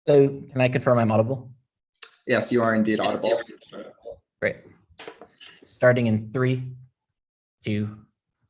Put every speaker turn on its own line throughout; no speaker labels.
So can I confirm I'm audible?
Yes, you are indeed audible.
Great. Starting in 3, 2,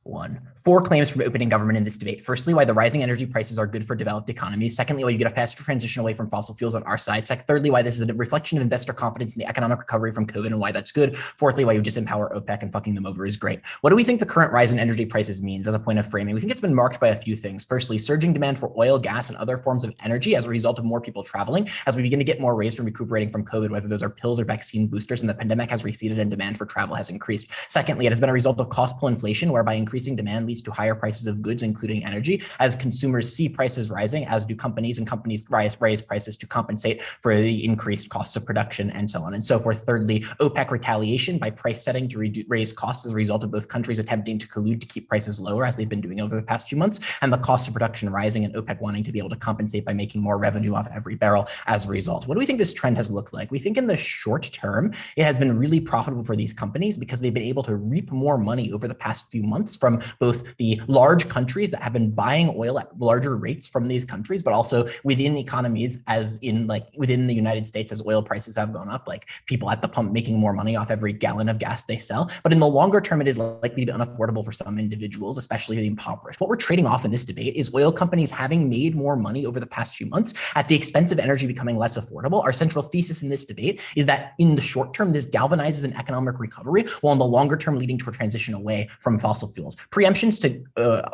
1. 4 claims from opening government in this debate. Firstly, why the rising energy prices are good for developed economies. Secondly, why you get a faster transition away from fossil fuels on our side. Thirdly, why this is a reflection of investor confidence in the economic recovery from COVID and why that's good. Fourthly, why you disempower OPEC and fucking them over is great. What do we think the current rise in energy prices means as a point of framing? We think it's been marked by a few things. Firstly, surging demand for oil, gas, and other forms of energy as a result of more people traveling. As we begin to get more raised from recuperating from COVID, whether those are pills or vaccine boosters, and the pandemic has receded and demand for travel has increased. Secondly, it has been a result of cost pull inflation, whereby increasing demand leads to higher prices of goods, including energy, as consumers see prices rising, as do companies, and companies raise prices to compensate for the increased costs of production and so on and so forth. Thirdly, OPEC retaliation by price setting to raise costs as a result of both countries attempting to collude to keep prices lower, as they've been doing over the past few months, and the cost of production rising and OPEC wanting to be able to compensate by making more revenue off every barrel as a result. What do we think this trend has looked like? We think in the short term, it has been really profitable for these companies because they've been able to reap more money over the past few months from both the large countries that have been buying oil at larger rates from these countries, but also within economies, as in like within the United States, as oil prices have gone up, like people at the pump making more money off every gallon of gas they sell. But in the longer term, it is likely to be unaffordable for some individuals, especially the impoverished. What we're trading off in this debate is oil companies having made more money over the past few months at the expense of energy becoming less affordable. Our central thesis in this debate is that in the short term, this galvanizes an economic recovery, while in the longer term leading to a transition away from fossil fuels. Preemptions to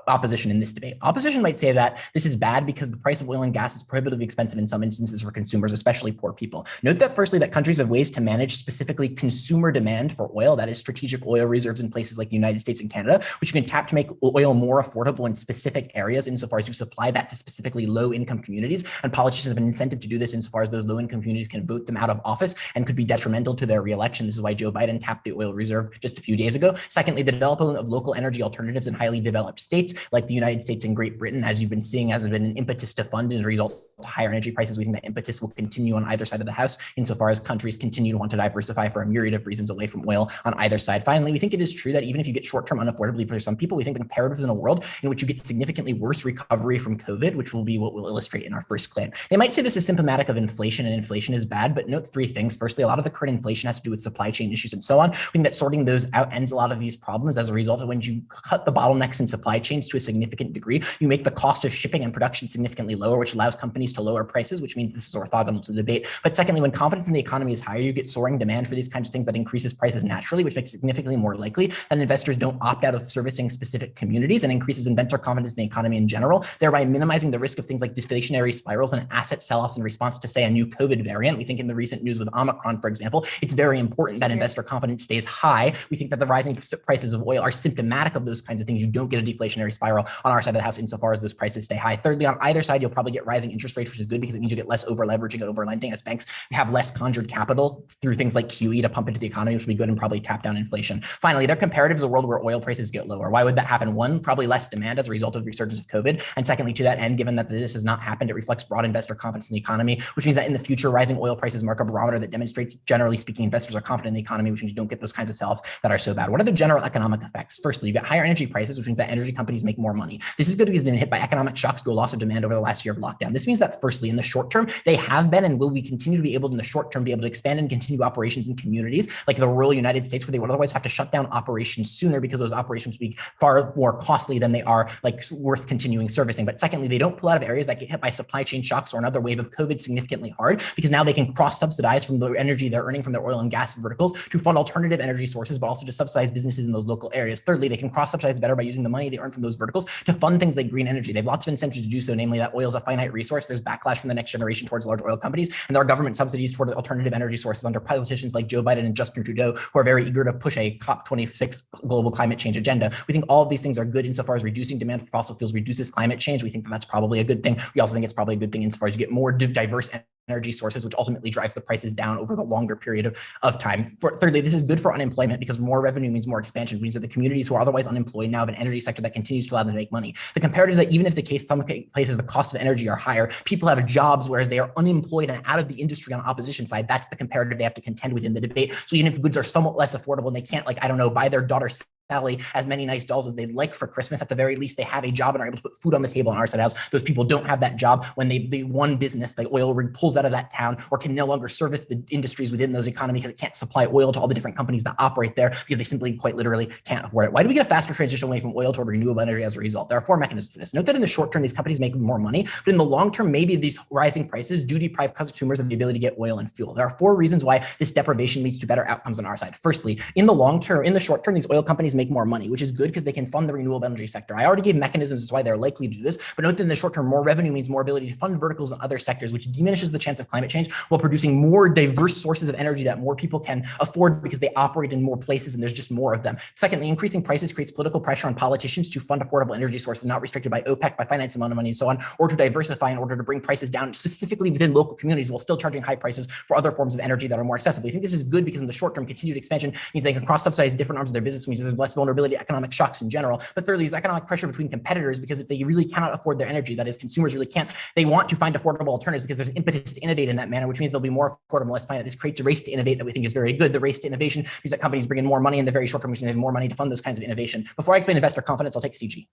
opposition in this debate. Opposition might say that this is bad because the price of oil and gas is prohibitively expensive in some instances for consumers, especially poor people. Note that firstly, that countries have ways to manage specifically consumer demand for oil, that is strategic oil reserves in places like the United States and Canada, which you can tap to make oil more affordable in specific areas insofar as you supply that to specifically low-income communities. And politicians have an incentive to do this insofar as those low-income communities can vote them out of office and could be detrimental to their reelection. This is why Joe Biden tapped the oil reserve just a few days ago. Secondly, the development of local energy alternatives in highly developed states like the United States and Great Britain, as you've been seeing, has been an impetus to fund as a result of higher energy prices. We think that impetus will continue on either side of the house insofar as countries continue to want to diversify for a myriad of reasons away from oil on either side. Finally, we think it is true that even if you get short-term unaffordability for some people, we think the comparative is in a world in which you get significantly worse recovery from COVID, which will be what we'll illustrate in our first claim. They might say this is symptomatic of inflation and inflation is bad, but note 3 things. Firstly, a lot of the current inflation has to do with supply chain issues and so on. We think that sorting those out ends a lot of these problems as a result of when you cut the bottlenecks in supply chains to a significant degree, you make the cost of shipping and production significantly lower, which allows companies to lower prices, which means this is orthogonal to the debate. But secondly, when confidence in the economy is higher, you get soaring demand for these kinds of things that increases prices naturally, which makes it significantly more likely that investors don't opt out of servicing specific communities and increases investor confidence in the economy in general, thereby minimizing the risk of things like deflationary spirals and asset sell-offs in response to, say, a new COVID variant. We think in the recent news with Omicron, for example, it's very important that investor confidence stays high. We think that the rising prices of oil are symptomatic of those kinds of things. You don't get a deflationary spiral on our side of the house insofar as those prices stay high. Thirdly, on either side, you'll probably get rising interest rates, which is good because it means you get less over leveraging and over lending as banks have less conjured capital through things like QE to pump into the economy, which will be good and probably tap down inflation. Finally, their comparative is a world where oil prices get lower. Why would that happen? One, probably less demand as a result of the resurgence of COVID. And secondly, to that end, given that this has not happened, it reflects broad investor confidence in the economy, which means that in the future, rising oil prices mark a barometer that demonstrates, generally speaking, investors are confident in the economy, which means you don't get those kinds of sell-offs that are so bad. What are the general economic effects? Firstly, you get higher energy prices, which means that energy companies make more money. This is good because they've been hit by economic shocks to a loss of demand over the last year of lockdown. This means that firstly, in the short term, they have been and will we continue to be able to, in the short term, be able to expand and continue operations in communities like the rural United States, where they would otherwise have to shut down operations sooner because those operations would be far more costly than they are like worth continuing servicing. But secondly, they don't pull out of areas that get hit by supply chain shocks or another wave of COVID significantly hard, because now they can cross-subsidize from the energy they're earning from their oil and gas verticals to fund alternative energy sources, but also to subsidize businesses in those local areas. Thirdly, they can cross-subsidize better by using the money they earn from those verticals to fund things like green energy. They have lots of incentives to do so, namely that oil is a finite resource. There's backlash from the next generation towards large oil companies, and there are government subsidies toward alternative energy sources under politicians like Joe Biden and Justin Trudeau, who are very eager to push a COP26 global climate change agenda. We think all of these things are good insofar as reducing demand for fossil fuels reduces climate change. We think that that's probably a good thing. We also think it's probably a good thing insofar as you get more diverse energy sources, which ultimately drives the prices down over the longer period of time. Thirdly, this is good for unemployment because more revenue means more expansion, which means that the communities who are otherwise unemployed now have an energy sector that continues to allow them to make money. The comparative is that even if the case some places the cost of energy are higher, people have jobs, whereas they are unemployed and out of the industry on the opposition side. That's the comparative they have to contend with in the debate. So even if goods are somewhat less affordable and they can't, like, I don't know, buy their daughter Sally as many nice dolls as they'd like for Christmas. At the very least, they have a job and are able to put food on the table on our side of the house. Those people don't have that job when the one business, the oil rig, pulls out of that town or can no longer service the industries within those economies because it can't supply oil to all the different companies that operate there because they simply quite literally can't afford it. Why do we get a faster transition away from oil toward renewable energy as a result? There are four mechanisms for this. Note that in the short term, these companies make more money, but in the long term, maybe these rising prices do deprive consumers of the ability to get oil and fuel. There are four reasons why this deprivation leads to better outcomes on our side. Firstly, in the short term, these oil companies make more money, which is good because they can fund the renewable energy sector. I already gave mechanisms as why they're likely to do this, but note that in the short term, more revenue means more ability to fund verticals in other sectors, which diminishes the chance of climate change while producing more diverse sources of energy that more people can afford because they operate in more places and there's just more of them. Secondly, increasing prices creates political pressure on politicians to fund affordable energy sources not restricted by OPEC, by finance amount of money and so on, or to diversify in order to bring prices down specifically within local communities while still charging high prices for other forms of energy that are more accessible. I think this is good because in the short term, continued expansion means they can cross-subsidize different arms of their business, means there's less vulnerability to economic shocks in general. But thirdly, there's economic pressure between competitors because if they really cannot afford their energy, that is consumers really can't, they want to find affordable alternatives because there's impetus to innovate in that manner, which means they'll be more affordable, less finite. This creates a race to innovate that we think is very good. The race to innovation means that companies bring in more money in the very short term, which means they have more money to fund those kinds of innovation. Before I explain investor confidence, I'll take CG.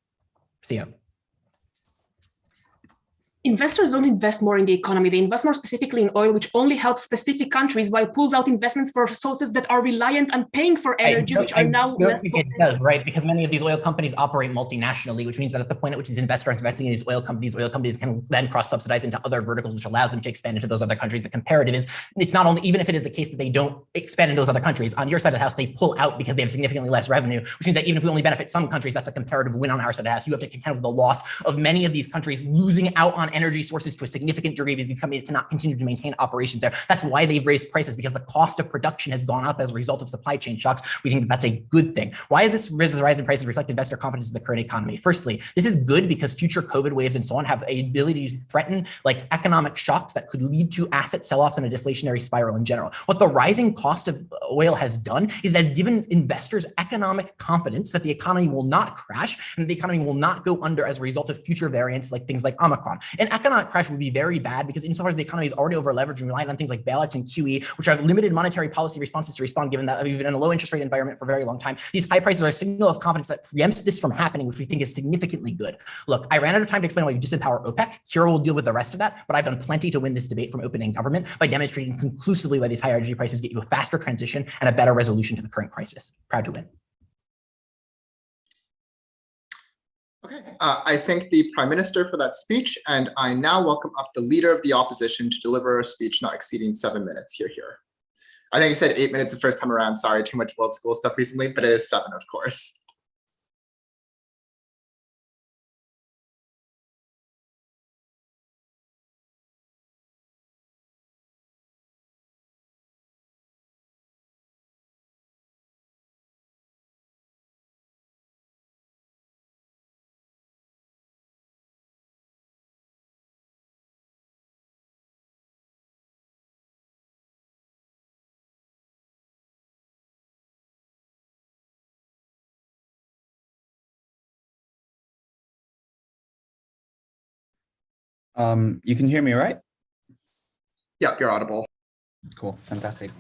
Xiao.
Investors don't invest more in the economy. They invest more specifically in oil, which only helps specific countries while pulls out investments for sources that are reliant on paying for energy, which are now less.
It does, right? Because many of these oil companies operate multinationally, which means that at the point at which these investors are investing in these oil companies can then cross-subsidize into other verticals, which allows them to expand into those other countries. The comparative is, it's not only, even if it is the case that they don't expand in those other countries, on your side of the house, they pull out because they have significantly less revenue, which means that even if we only benefit some countries, that's a comparative win on our side of the house. You have to contend with the loss of many of these countries losing out on energy sources to a significant degree because these companies cannot continue to maintain operations there. That's why they've raised prices, because the cost of production has gone up as a result of supply chain shocks. We think that that's a good thing. Why is this rise in prices reflect investor confidence in the current economy? Firstly, this is good because future COVID waves and so on have a ability to threaten like economic shocks that could lead to asset sell-offs and a deflationary spiral in general. What the rising cost of oil has done is it has given investors economic confidence that the economy will not crash and the economy will not go under as a result of future variants like things like Omicron. An economic crash would be very bad because insofar as the economy is already over leveraged and reliant on things like bailouts and QE, which are limited monetary policy responses to respond, given that we've been in a low interest rate environment for a very long time. These high prices are a signal of confidence that preempts this from happening, which we think is significantly good. Look, I ran out of time to explain why you disempower OPEC. Kira will deal with the rest of that, but I've done plenty to win this debate from opening government by demonstrating conclusively why these higher energy prices get you a faster transition and a better resolution to the current crisis. Proud to win.
Okay, I thank the Prime Minister for that speech, and I now welcome up the Leader of the Opposition to deliver a speech not exceeding 7 minutes. Here. I think I said 8 minutes the first time around. Sorry, too much world school stuff recently, but it is 7, of course.
You can hear me, right?
Yep, you're audible.
Cool, fantastic.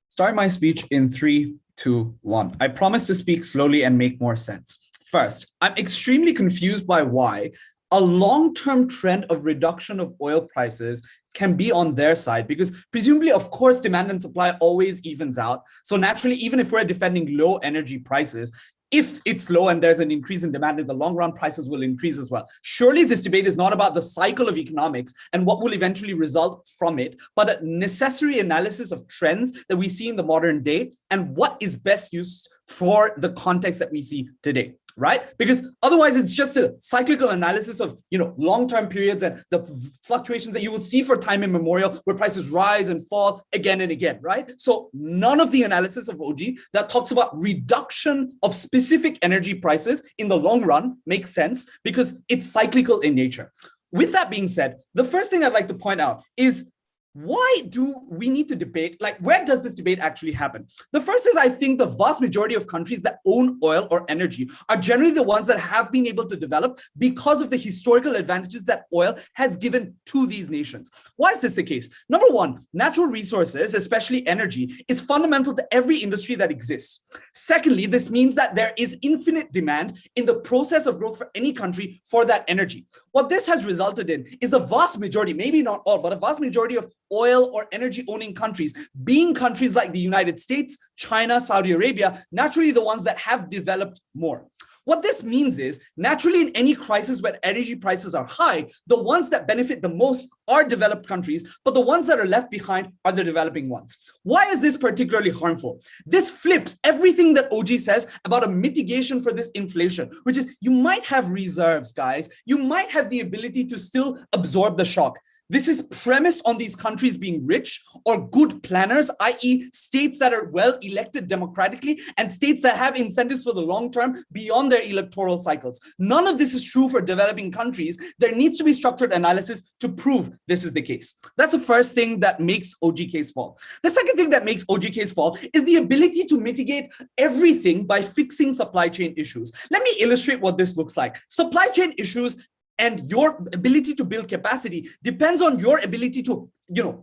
Start my speech in 3, 2, 1. I promise to speak slowly and make more sense. First, I'm extremely confused by why a long-term trend of reduction of oil prices can be on their side, because presumably, of course, demand and supply always evens out. So naturally, even if we're defending low energy prices, if it's low and there's an increase in demand in the long run, prices will increase as well. Surely this debate is not about the cycle of economics and what will eventually result from it, but a necessary analysis of trends that we see in the modern day and what is best used for the context that we see today. Right? Because otherwise it's just a cyclical analysis of, long-term periods and the fluctuations that you will see for time immemorial where prices rise and fall again and again, right? So none of the analysis of OG that talks about reduction of specific energy prices in the long run makes sense because it's cyclical in nature. With that being said, the first thing I'd like to point out is why do we need to debate? Like, where does this debate actually happen? The first is, I think the vast majority of countries that own oil or energy are generally the ones that have been able to develop because of the historical advantages that oil has given to these nations. Why is this the case? Number one, natural resources, especially energy, is fundamental to every industry that exists. Secondly, this means that there is infinite demand in the process of growth for any country for that energy. What this has resulted in is the vast majority, maybe not all, but a vast majority of oil or energy owning countries being countries like the United States, China, Saudi Arabia, naturally the ones that have developed more. What this means is, naturally in any crisis where energy prices are high, the ones that benefit the most are developed countries, but the ones that are left behind are the developing ones. Why is this particularly harmful? This flips everything that OG says about a mitigation for this inflation, which is you might have reserves, guys. You might have the ability to still absorb the shock. This is premised on these countries being rich or good planners, i.e. states that are well elected democratically and states that have incentives for the long term beyond their electoral cycles. None of this is true for developing countries. There needs to be structured analysis to prove this is the case. That's the first thing that makes OG case fall. The second thing that makes OG case fall is the ability to mitigate everything by fixing supply chain issues. Let me illustrate what this looks like. Supply chain issues and your ability to build capacity depends on your ability to,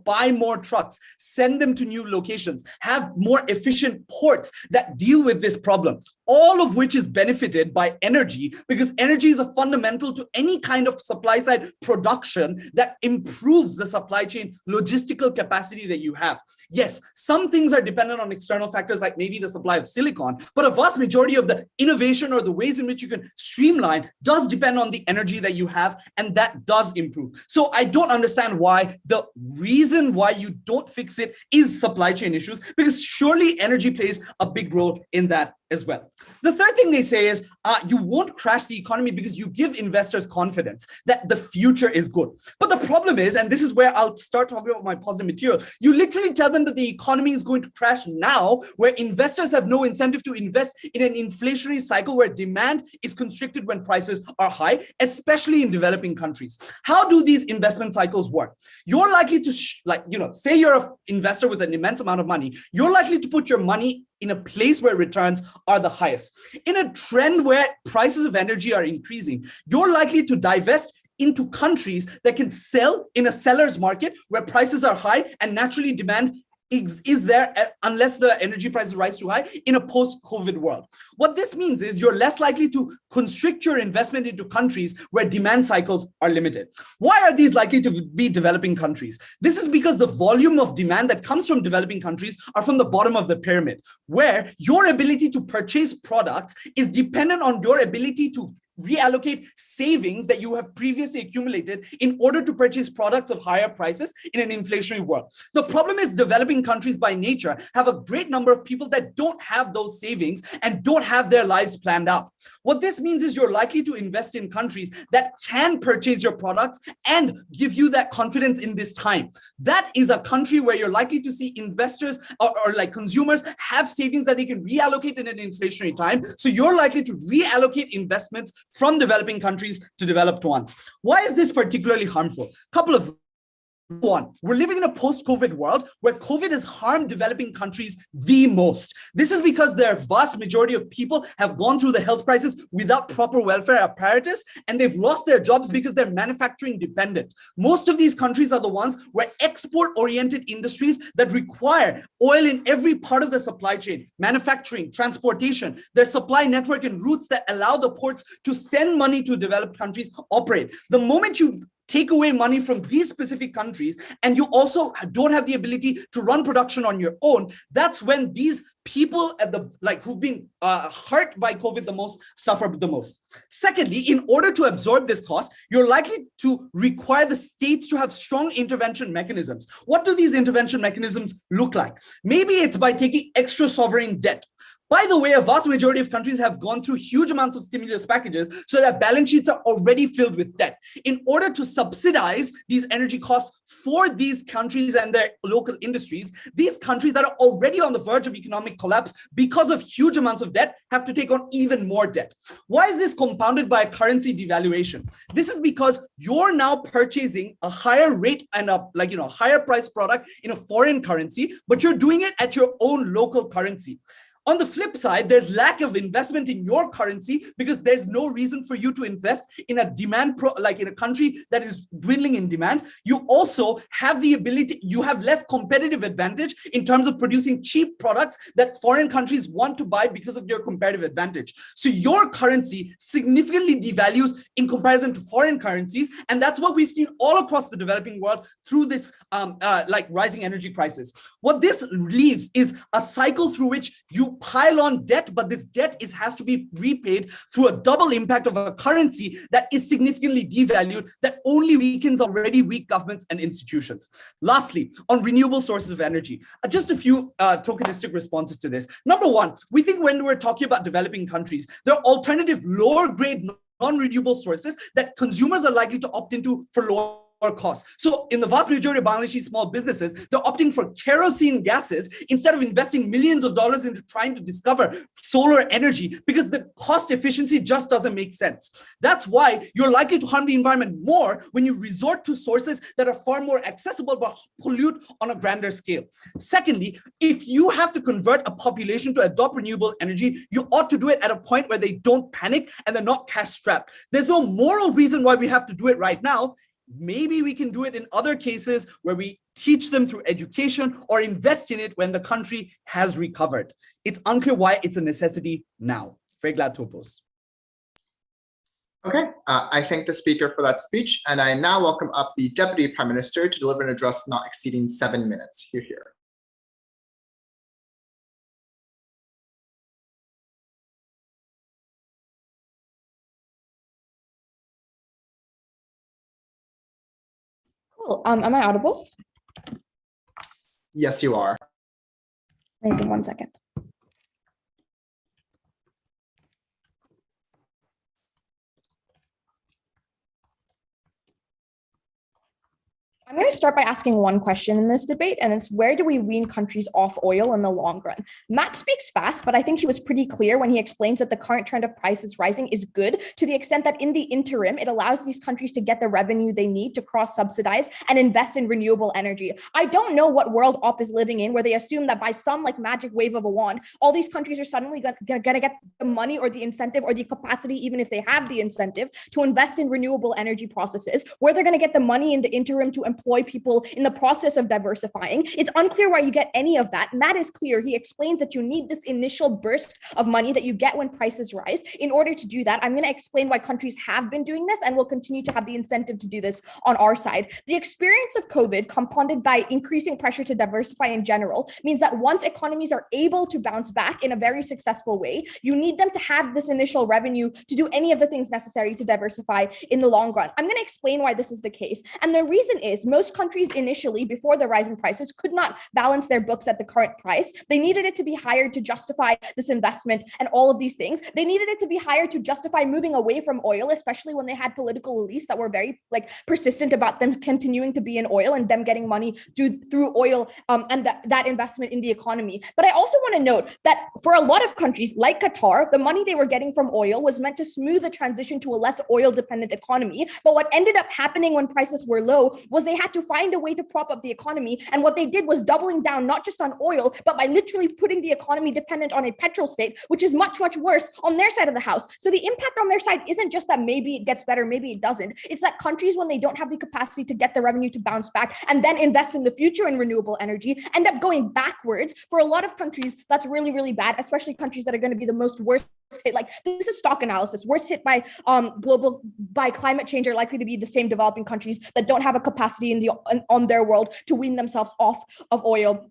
buy more trucks, send them to new locations, have more efficient ports that deal with this problem, all of which is benefited by energy, because energy is a fundamental to any kind of supply side production that improves the supply chain logistical capacity that you have. Yes, some things are dependent on external factors like maybe the supply of silicon, but a vast majority of the innovation or the ways in which you can streamline does depend on the energy that you have, and that does improve. So I don't understand why the reason why you don't fix it is supply chain issues, because surely energy plays a big role in that as well. The third thing they say is you won't crash the economy because you give investors confidence that the future is good. But the problem is, and this is where I'll start talking about my positive material, you literally tell them that the economy is going to crash now, where investors have no incentive to invest in an inflationary cycle where demand is constricted when prices are high, especially in developing countries. How do these investment cycles work? You're likely to, say you're an investor with an immense amount of money, you're likely to put your money in a place where returns are the highest. In a trend where prices of energy are increasing, you're likely to divest into countries that can sell in a seller's market where prices are high and naturally demand is there unless the energy prices rise too high in a post-COVID world. What this means is you're less likely to constrict your investment into countries where demand cycles are limited. Why are these likely to be developing countries? This is because the volume of demand that comes from developing countries are from the bottom of the pyramid, where your ability to purchase products is dependent on your ability to reallocate savings that you have previously accumulated in order to purchase products of higher prices in an inflationary world. The problem is developing countries by nature have a great number of people that don't have those savings and don't have their lives planned out. What this means is you're likely to invest in countries that can purchase your products and give you that confidence in this time. That is a country where you're likely to see investors or like consumers have savings that they can reallocate in an inflationary time. So you're likely to reallocate investments from developing countries to developed ones. Why is this particularly harmful? Couple of One, we're living in a post-COVID world where COVID has harmed developing countries the most. This is because their vast majority of people have gone through the health crisis without proper welfare apparatus, and they've lost their jobs because they're manufacturing dependent. Most of these countries are the ones where export-oriented industries that require oil in every part of the supply chain, manufacturing, transportation, their supply network and routes that allow the ports to send money to developed countries operate. The moment you take away money from these specific countries and you also don't have the ability to run production on your own, that's when these people at the who've been hurt by COVID the most suffer the most. Secondly, in order to absorb this cost, you're likely to require the states to have strong intervention mechanisms. What do these intervention mechanisms look like? Maybe it's by taking extra sovereign debt. By the way, a vast majority of countries have gone through huge amounts of stimulus packages so that balance sheets are already filled with debt. In order to subsidize these energy costs for these countries and their local industries, these countries that are already on the verge of economic collapse because of huge amounts of debt have to take on even more debt. Why is this compounded by a currency devaluation? This is because you're now purchasing a higher rate and a higher price product in a foreign currency, but you're doing it at your own local currency. On the flip side, there's lack of investment in your currency because there's no reason for you to invest in a in a country that is dwindling in demand. You also have the ability, you have less competitive advantage in terms of producing cheap products that foreign countries want to buy because of your comparative advantage. So your currency significantly devalues in comparison to foreign currencies. And that's what we've seen all across the developing world through this rising energy prices. What this leaves is a cycle through which you pile on debt, but this debt has to be repaid through a double impact of a currency that is significantly devalued, that only weakens already weak governments and institutions. Lastly, on renewable sources of energy, just a few tokenistic responses to this. Number one, we think when we're talking about developing countries, there are alternative lower grade non-renewable sources that consumers are likely to opt into for lower costs. So in the vast majority of Bangladeshi small businesses, they're opting for kerosene gases instead of investing millions of dollars into trying to discover solar energy because the cost efficiency just doesn't make sense. That's why you're likely to harm the environment more when you resort to sources that are far more accessible but pollute on a grander scale. Secondly, if you have to convert a population to adopt renewable energy, you ought to do it at a point where they don't panic and they're not cash strapped. There's no moral reason why we have to do it right now. Maybe we can do it in other cases where we teach them through education or invest in it when the country has recovered. It's unclear why it's a necessity now. Very glad to oppose.
Okay, I thank the speaker for that speech, and I now welcome up the Deputy Prime Minister to deliver an address not exceeding 7 minutes. Hear, hear.
Cool. Am I audible?
Yes, you are.
Amazing. 1 second. I'm going to start by asking one question in this debate, and it's where do we wean countries off oil in the long run? Matt speaks fast, but I think he was pretty clear when he explains that the current trend of prices rising is good to the extent that in the interim, it allows these countries to get the revenue they need to cross-subsidize and invest in renewable energy. I don't know what world op is living in where they assume that by some magic wave of a wand, all these countries are suddenly going to get the money or the incentive or the capacity, even if they have the incentive, to invest in renewable energy processes, where they're going to get the money in the interim to employ people in the process of diversifying. It's unclear why you get any of that. Matt is clear. He explains that you need this initial burst of money that you get when prices rise. In order to do that, I'm going to explain why countries have been doing this and will continue to have the incentive to do this on our side. The experience of COVID, compounded by increasing pressure to diversify in general, means that once economies are able to bounce back in a very successful way, you need them to have this initial revenue to do any of the things necessary to diversify in the long run. I'm going to explain why this is the case. And the reason is most countries initially, before the rise in prices, could not balance their books at the current price. They needed it to be higher to justify this investment and all of these things. They needed it to be higher to justify moving away from oil, especially when they had political elites that were very persistent about them continuing to be in oil and them getting money through oil and that investment in the economy. But I also want to note that for a lot of countries like Qatar, the money they were getting from oil was meant to smooth the transition to a less oil dependent economy. But what ended up happening when prices were low was they had to find a way to prop up the economy. And what they did was doubling down, not just on oil, but by literally putting the economy dependent on a petrol state, which is much, much worse on their side of the house. So the impact on their side isn't just that maybe it gets better, maybe it doesn't. It's that countries, when they don't have the capacity to get the revenue to bounce back and then invest in the future in renewable energy, end up going backwards. For a lot of countries, that's really, really bad, especially countries that are going to be the most worst hit. Like, this is stock analysis. Worst hit by climate change are likely to be the same developing countries that don't have a capacity on their world to wean themselves off of oil.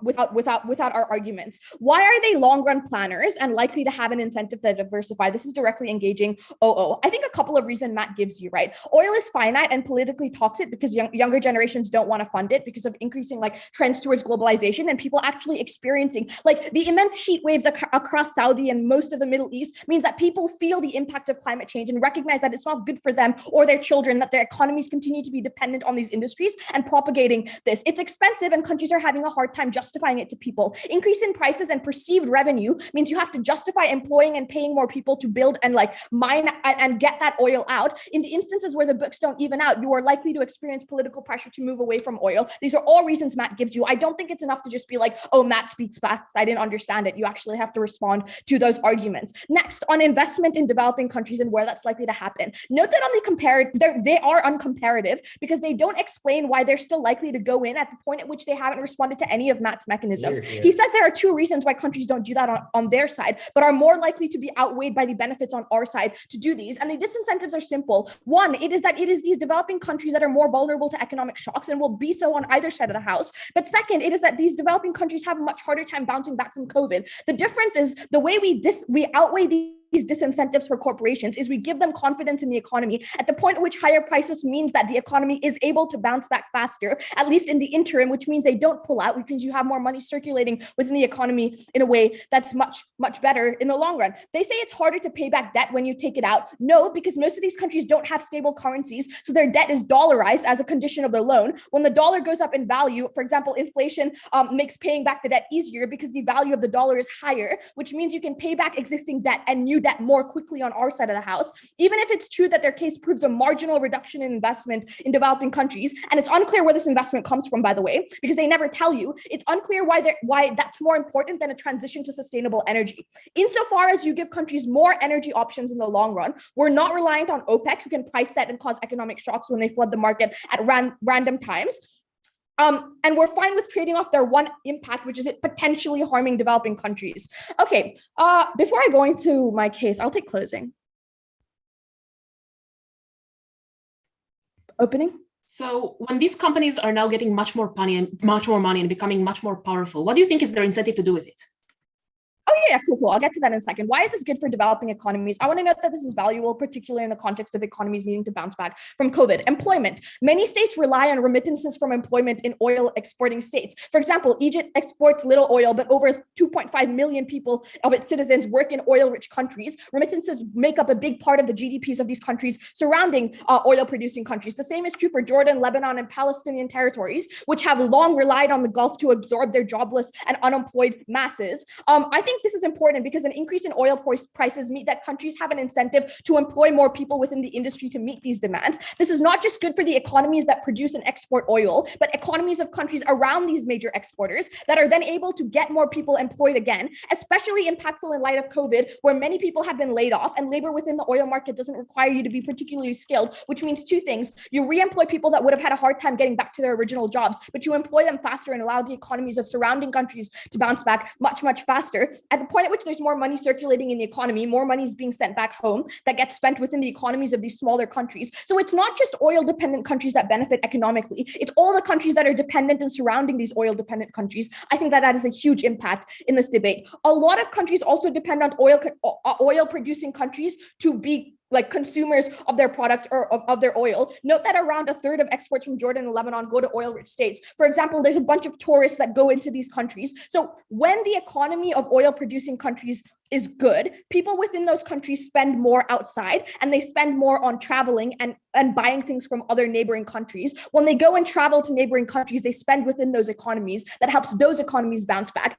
without our arguments. Why are they long run planners and likely to have an incentive to diversify? This is directly engaging OO. I think a couple of reasons Matt gives you, right? Oil is finite and politically toxic because younger generations don't want to fund it because of increasing like trends towards globalization and people actually experiencing like the immense heat waves across Saudi and most of the Middle East means that people feel the impact of climate change and recognize that it's not good for them or their children, that their economies continue to be dependent on these industries and propagating this. It's expensive and countries are having a hard time justifying it to people. Increase in prices and perceived revenue means you have to justify employing and paying more people to build and like mine and get that oil out. In the instances where the books don't even out, you are likely to experience political pressure to move away from oil. These are all reasons Matt gives you. I don't think it's enough to just be like, oh, Matt speaks facts, I didn't understand it. You actually have to respond to those arguments. Next, on investment in developing countries and where that's likely to happen. Note that on the comparative, they are uncomparative because they don't explain why they're still likely to go in at the point at which they haven't responded to any of Matt's mechanisms. He says there are two reasons why countries don't do that on their side, but are more likely to be outweighed by the benefits on our side to do these. And the disincentives are simple. One, it is these developing countries that are more vulnerable to economic shocks and will be so on either side of the house. But second, it is that these developing countries have a much harder time bouncing back from COVID. The difference is the way we outweigh these disincentives for corporations is we give them confidence in the economy at the point at which higher prices means that the economy is able to bounce back faster, at least in the interim, which means they don't pull out, which means you have more money circulating within the economy in a way that's much better in the long run. They say it's harder to pay back debt when you take it out. No, because most of these countries don't have stable currencies, so their debt is dollarized as a condition of their loan. When the dollar goes up in value, for example, inflation makes paying back the debt easier because the value of the dollar is higher, which means you can pay back existing debt and new debt more quickly on our side of the house, even if it's true that their case proves a marginal reduction in investment in developing countries. And it's unclear where this investment comes from, by the way, because they never tell you. It's unclear why that's more important than a transition to sustainable energy. Insofar as you give countries more energy options in the long run, we're not reliant on OPEC, who can price set and cause economic shocks when they flood the market at random times. And we're fine with trading off their one impact, which is it potentially harming developing countries. Okay, before I go into my case, I'll take closing. Opening.
So when these companies are now getting much more money and becoming much more powerful, what do you think is their incentive to do with it?
Oh yeah, cool. I'll get to that in a second. Why is this good for developing economies? I want to note that this is valuable, particularly in the context of economies needing to bounce back from COVID. Employment. Many states rely on remittances from employment in oil exporting states. For example, Egypt exports little oil, but over 2.5 million people of its citizens work in oil-rich countries. Remittances make up a big part of the GDPs of these countries surrounding oil-producing countries. The same is true for Jordan, Lebanon, and Palestinian territories, which have long relied on the Gulf to absorb their jobless and unemployed masses. I think this is important because an increase in oil prices mean that countries have an incentive to employ more people within the industry to meet these demands. This is not just good for the economies that produce and export oil, but economies of countries around these major exporters that are then able to get more people employed again, especially impactful in light of COVID, where many people have been laid off and labor within the oil market doesn't require you to be particularly skilled, which means two things. You re-employ people that would have had a hard time getting back to their original jobs, but you employ them faster and allow the economies of surrounding countries to bounce back much faster. At the point at which there's more money circulating in the economy, more money is being sent back home that gets spent within the economies of these smaller countries. So it's not just oil-dependent countries that benefit economically. It's all the countries that are dependent and surrounding these oil-dependent countries. I think that is a huge impact in this debate. A lot of countries also depend on oil-producing countries to be like consumers of their products or of their oil. Note that around a third of exports from Jordan and Lebanon go to oil-rich states. For example, there's a bunch of tourists that go into these countries. So when the economy of oil-producing countries is good, people within those countries spend more outside and they spend more on traveling and buying things from other neighboring countries. When they go and travel to neighboring countries, they spend within those economies. That helps those economies bounce back.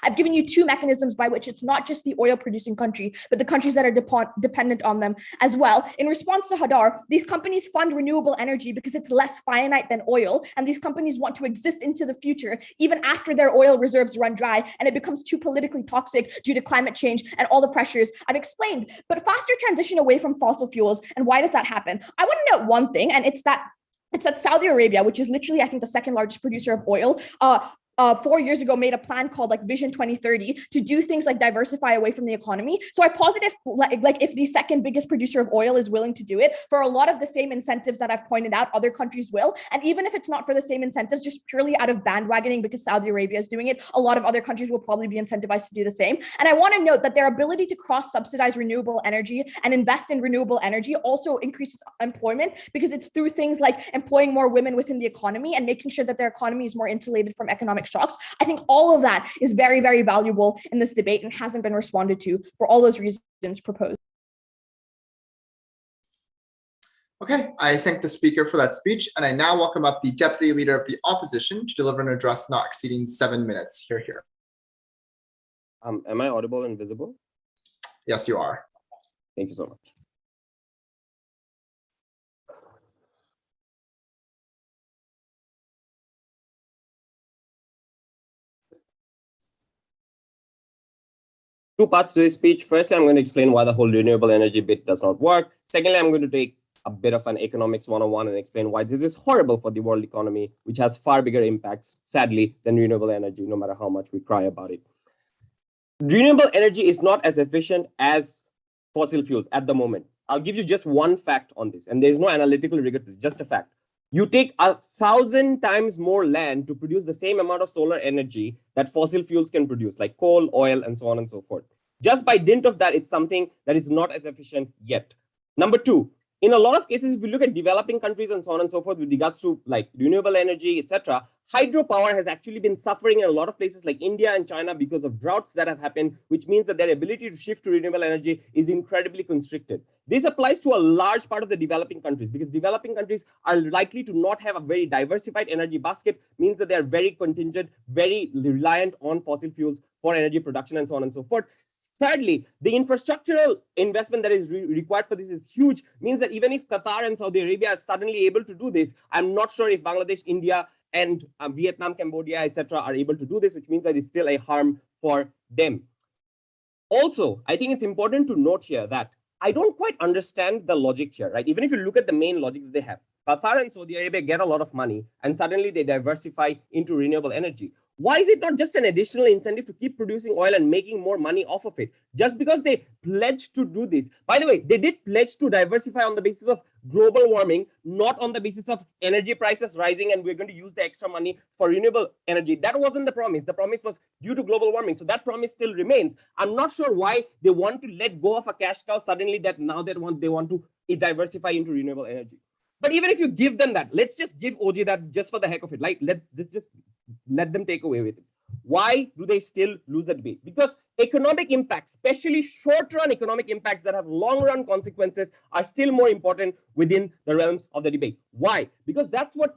I've given you two mechanisms by which it's not just the oil producing country, but the countries that are dependent on them as well. In response to Hadar, these companies fund renewable energy because it's less finite than oil. And these companies want to exist into the future, even after their oil reserves run dry and it becomes too politically toxic due to climate change and all the pressures I've explained. But faster transition away from fossil fuels. And why does that happen? I want to note one thing, and it's that Saudi Arabia, which is literally, I think, the second largest producer of oil, 4 years ago made a plan called like Vision 2030 to do things like diversify away from the economy. So I posit if the second biggest producer of oil is willing to do it for a lot of the same incentives that I've pointed out, other countries will. And even if it's not for the same incentives, just purely out of bandwagoning because Saudi Arabia is doing it, a lot of other countries will probably be incentivized to do the same. And I want to note that their ability to cross-subsidize renewable energy and invest in renewable energy also increases employment because it's through things like employing more women within the economy and making sure that their economy is more insulated from economic shocks. I think all of that is very, very valuable in this debate and hasn't been responded to for all those reasons proposed.
Okay, I thank the speaker for that speech, and I now welcome up the Deputy Leader of the Opposition to deliver an address not exceeding 7 minutes. Here.
Am I audible and visible?
Yes, you are.
Thank you so much. Two parts to this speech. Firstly, I'm going to explain why the whole renewable energy bit does not work. Secondly, I'm going to take a bit of an economics 101 and explain why this is horrible for the world economy, which has far bigger impacts, sadly, than renewable energy, no matter how much we cry about it. Renewable energy is not as efficient as fossil fuels at the moment. I'll give you just one fact on this, and there's no analytical rigor to this, just a fact. You take 1,000 times more land to produce the same amount of solar energy that fossil fuels can produce, like coal, oil, and so on and so forth. Just by dint of that, it's something that is not as efficient yet. Number two, in a lot of cases, if you look at developing countries and so on and so forth with regards to like renewable energy, etc., hydropower has actually been suffering in a lot of places like India and China because of droughts that have happened, which means that their ability to shift to renewable energy is incredibly constricted. This applies to a large part of the developing countries because developing countries are likely to not have a very diversified energy basket, means that they are very contingent, very reliant on fossil fuels for energy production and so on and so forth. Thirdly, the infrastructural investment that is required for this is huge, means that even if Qatar and Saudi Arabia are suddenly able to do this, I'm not sure if Bangladesh, India, and Vietnam, Cambodia, etc. are able to do this, which means that it's still a harm for them. Also, I think it's important to note here that I don't quite understand the logic here, right? Even if you look at the main logic that they have, Qatar and Saudi Arabia get a lot of money and suddenly they diversify into renewable energy. Why is it not just an additional incentive to keep producing oil and making more money off of it? Just because they pledged to do this. By the way, they did pledge to diversify on the basis of global warming, not on the basis of energy prices rising and we're going to use the extra money for renewable energy. That wasn't the promise. The promise was due to global warming. So that promise still remains. I'm not sure why they want to let go of a cash cow suddenly that now they want to diversify into renewable energy. But even if you give them that, let's just give OG that just for the heck of it. Like, just let them take away with it. Why do they still lose the debate? Because economic impacts, especially short-run economic impacts that have long-run consequences, are still more important within the realms of the debate. Why? Because that's what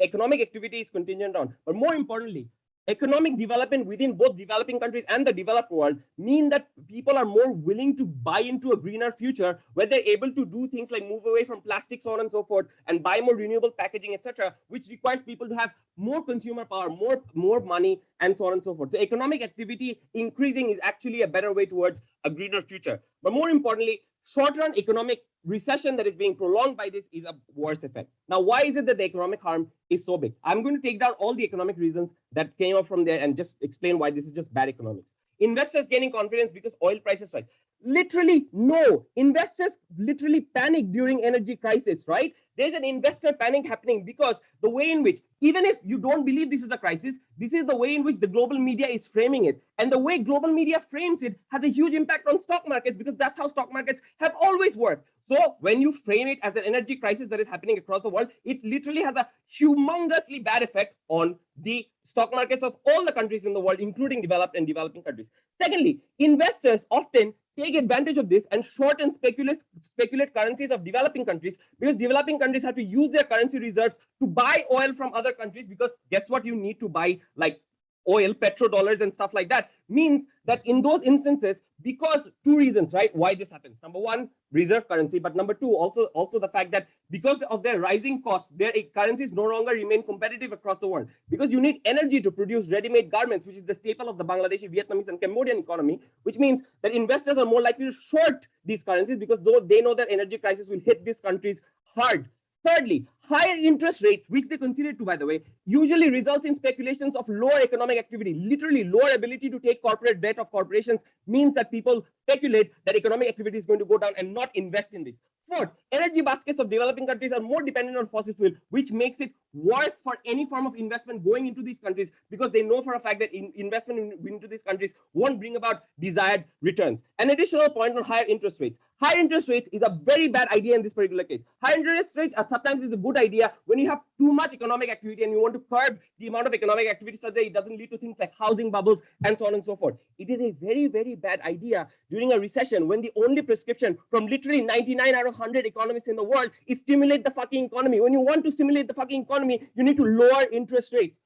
economic activity is contingent on. But more importantly, economic development within both developing countries and the developed world mean that people are more willing to buy into a greener future where they're able to do things like move away from plastics, so on and so forth, and buy more renewable packaging, etc., which requires people to have more consumer power, more money, and so on and so forth. So economic activity increasing is actually a better way towards a greener future. But more importantly, short-run economic recession that is being prolonged by this is a worse effect. Now, why is it that the economic harm is so big? I'm going to take down all the economic reasons that came up from there and just explain why this is just bad economics. Investors gaining confidence because oil prices rise. Literally, no. Investors literally panic during energy crisis, right? There's an investor panic happening because the way in which, even if you don't believe this is a crisis, this is the way in which the global media is framing it. And the way global media frames it has a huge impact on stock markets because that's how stock markets have always worked. So when you frame it as an energy crisis that is happening across the world, it literally has a humongously bad effect on the stock markets of all the countries in the world, including developed and developing countries. Secondly, investors often take advantage of this and short and speculate currencies of developing countries because developing countries have to use their currency reserves to buy oil from other countries because guess what you need to buy, like oil, petrodollars and stuff like that, means that in those instances, because two reasons, right, why this happens. Number one, reserve currency, but number two, also the fact that because of their rising costs, their currencies no longer remain competitive across the world because you need energy to produce ready-made garments, which is the staple of the Bangladeshi, Vietnamese, and Cambodian economy, which means that investors are more likely to short these currencies because though they know that energy crisis will hit these countries hard. Thirdly, higher interest rates, which they consider to, by the way, usually results in speculations of lower economic activity. Literally, lower ability to take corporate debt of corporations means that people speculate that economic activity is going to go down and not invest in this. Fourth, energy baskets of developing countries are more dependent on fossil fuel, which makes it worse for any form of investment going into these countries, because they know for a fact that investment into these countries won't bring about desired returns. An additional point on higher interest rates. Higher interest rates is a very bad idea in this particular case. Higher interest rates sometimes is a good idea when you have too much economic activity and you want to curb the amount of economic activity so that it doesn't lead to things like housing bubbles and so on and so forth. It is a very, very bad idea during a recession when the only prescription from literally 99 out of 100 economists in the world is stimulate the fucking economy. When you want to stimulate the fucking economy, you need to lower interest rates.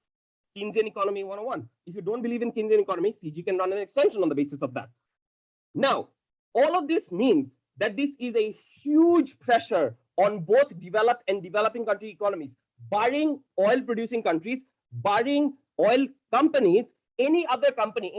Keynesian economy 101. If you don't believe in Keynesian economy, CG can run an extension on the basis of that. Now, all of this means that this is a huge pressure on both developed and developing country economies, barring oil producing countries, barring oil companies, any other company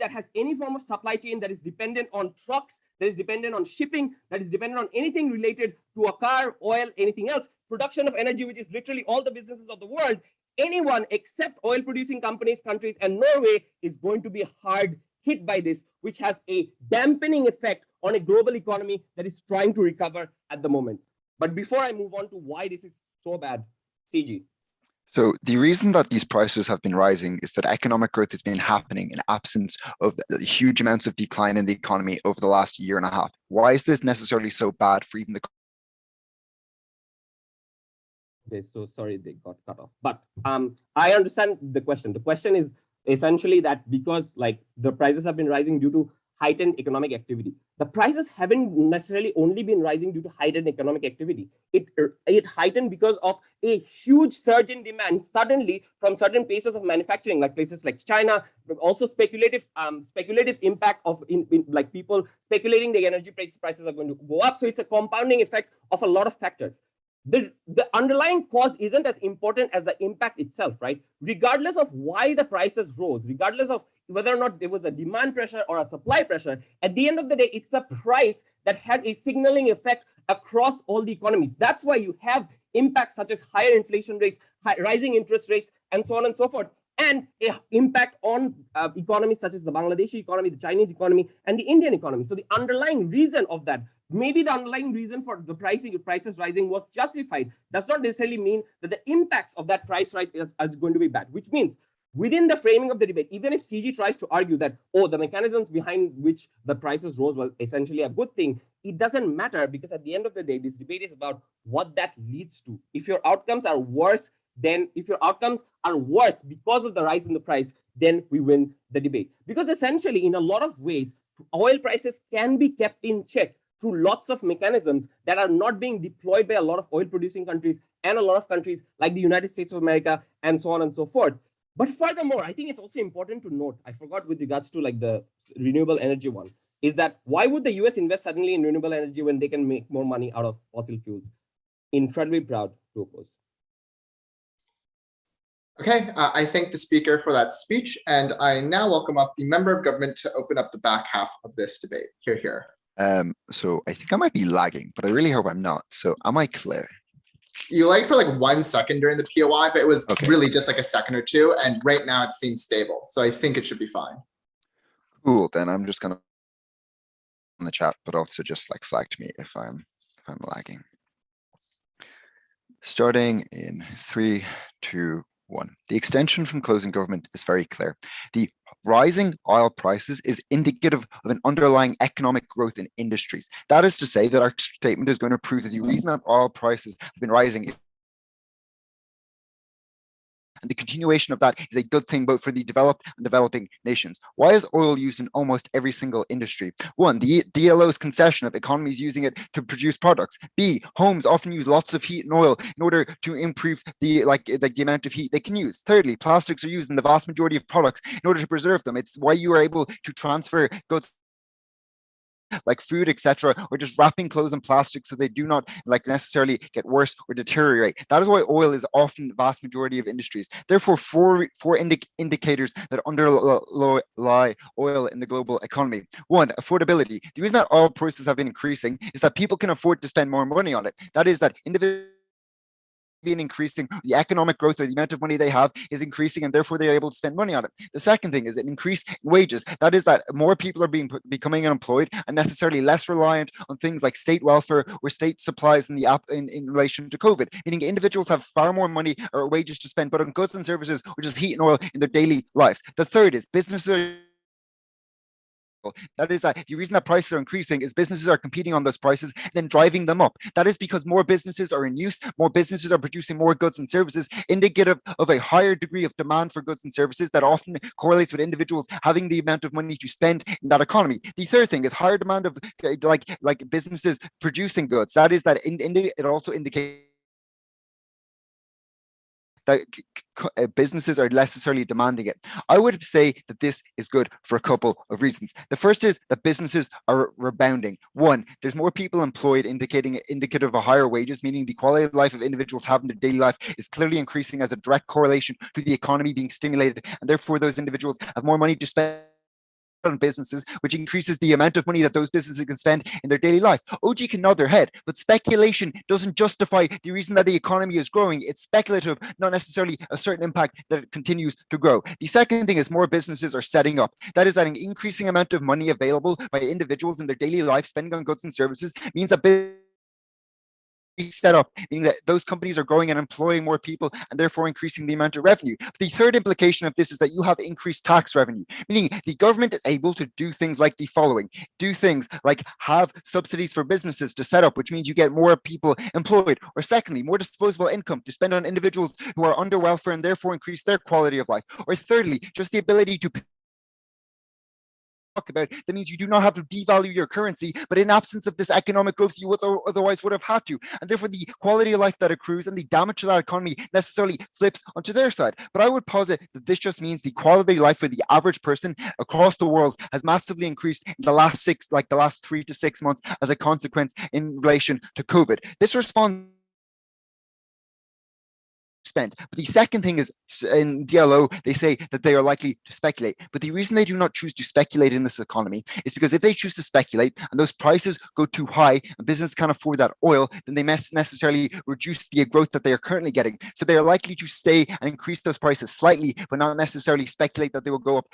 that has any form of supply chain that is dependent on trucks, that is dependent on shipping, that is dependent on anything related to a car, oil, anything else, production of energy, which is literally all the businesses of the world, anyone except oil producing companies, countries, and Norway is going to be hard hit by this, which has a dampening effect on a global economy that is trying to recover at the moment. But before I move on to why this is so bad, CG.
So the reason that these prices have been rising is that economic growth has been happening in absence of the huge amounts of decline in the economy over the last year and a half. Why is this necessarily so bad for even the...
Okay, so sorry they got cut off. But I understand the question. The question is essentially that because like the prices have been rising due to heightened economic activity. The prices haven't necessarily only been rising due to heightened economic activity. It heightened because of a huge surge in demand suddenly from certain places of manufacturing, like places like China, but also speculative impact of like people speculating the energy prices are going to go up. So it's a compounding effect of a lot of factors. The underlying cause isn't as important as the impact itself, right? Regardless of why the prices rose, regardless of whether or not there was a demand pressure or a supply pressure, at the end of the day, it's the price that had a signaling effect across all the economies. That's why you have impacts such as higher inflation rates, rising interest rates, and so on and so forth, and an impact on economies such as the Bangladeshi economy, the Chinese economy, and the Indian economy. So the underlying reason of that, maybe the underlying reason for the prices rising was justified, does not necessarily mean that the impacts of that price rise is going to be bad, which means within the framing of the debate, even if CG tries to argue that, oh, the mechanisms behind which the prices rose were essentially a good thing, it doesn't matter, because at the end of the day, this debate is about what that leads to. If your outcomes are worse because of the rise in the price, then we win the debate. Because essentially, in a lot of ways, oil prices can be kept in check through lots of mechanisms that are not being deployed by a lot of oil producing countries and a lot of countries like the United States of America and so on and so forth. But furthermore, I think it's also important to note, I forgot with regards to like the renewable energy one, is that why would the US invest suddenly in renewable energy when they can make more money out of fossil fuels? Incredibly proud to oppose.
Okay, I thank the speaker for that speech, and I now welcome up the member of government to open up the back half of this debate. Here.
So I think I might be lagging, but I really hope I'm not. So am I clear?
You lagged for like 1 second during the POI, but it was
Okay.
really just like a second or two, and right now it seems stable. So I think it should be fine.
Cool, then I'm just gonna in the chat, but also just like flag to me if I'm lagging. Starting in 3, 2, 1. The extension from closing government is very clear. The rising oil prices is indicative of an underlying economic growth in industries. That is to say that our statement is going to prove that the reason that oil prices have been rising and the continuation of that is a good thing both for the developed and developing nations. Why is oil used in almost every single industry? 1, the DLO's concession of economies using it to produce products. B, homes often use lots of heat and oil in order to improve the amount of heat they can use. Thirdly, plastics are used in the vast majority of products in order to preserve them. It's why you are able to transfer goods like food, etc., or just wrapping clothes in plastic so they do not like necessarily get worse or deteriorate. That is why oil is often the vast majority of industries. Therefore, four indicators that underlie oil in the global economy. 1, affordability. The reason that oil prices have been increasing is that people can afford to spend more money on it. That is that individuals been increasing, the economic growth or the amount of money they have is increasing, and therefore they're able to spend money on it. The second thing is an increase in wages. That is that more people are becoming unemployed and necessarily less reliant on things like state welfare or state supplies in relation to COVID, meaning individuals have far more money or wages to spend, but on goods and services, which is heat and oil in their daily lives. The third is businesses are that is that the reason that prices are increasing is businesses are competing on those prices, then driving them up. That is because more businesses are in use, more businesses are producing more goods and services, indicative of a higher degree of demand for goods and services that often correlates with individuals having the amount of money to spend in that economy. The third thing is higher demand of like businesses producing goods. That is that it also indicates that businesses are necessarily demanding it. I would say that this is good for a couple of reasons. The first is that businesses are rebounding. One, there's more people employed, indicative of higher wages, meaning the quality of life of individuals having their daily life is clearly increasing as a direct correlation to the economy being stimulated, and therefore those individuals have more money to spend on businesses, which increases the amount of money that those businesses can spend in their daily life. OG can nod their head, but speculation doesn't justify the reason that the economy is growing. It's speculative, not necessarily a certain impact that it continues to grow. The second thing is more businesses are setting up. That is that an increasing amount of money available by individuals in their daily life spending on goods and services means that set up, meaning that those companies are growing and employing more people and therefore increasing the amount of revenue. The third implication of this is that you have increased tax revenue, meaning the government is able to do things like the following: do things like have subsidies for businesses to set up, which means you get more people employed, or secondly, more disposable income to spend on individuals who are under welfare and therefore increase their quality of life, or thirdly, just the ability to about, that means you do not have to devalue your currency, but in absence of this economic growth, you would otherwise would have had to. And therefore, the quality of life that accrues and the damage to that economy necessarily flips onto their side. But I would posit that this just means the quality of life for the average person across the world has massively increased in the last 3 to 6 months as a consequence in relation to COVID. This response spent. But the second thing is, in DLO, they say that they are likely to speculate. But the reason they do not choose to speculate in this economy is because if they choose to speculate and those prices go too high and business can't afford that oil, then they must necessarily reduce the growth that they are currently getting. So they are likely to stay and increase those prices slightly, but not necessarily speculate that they will go up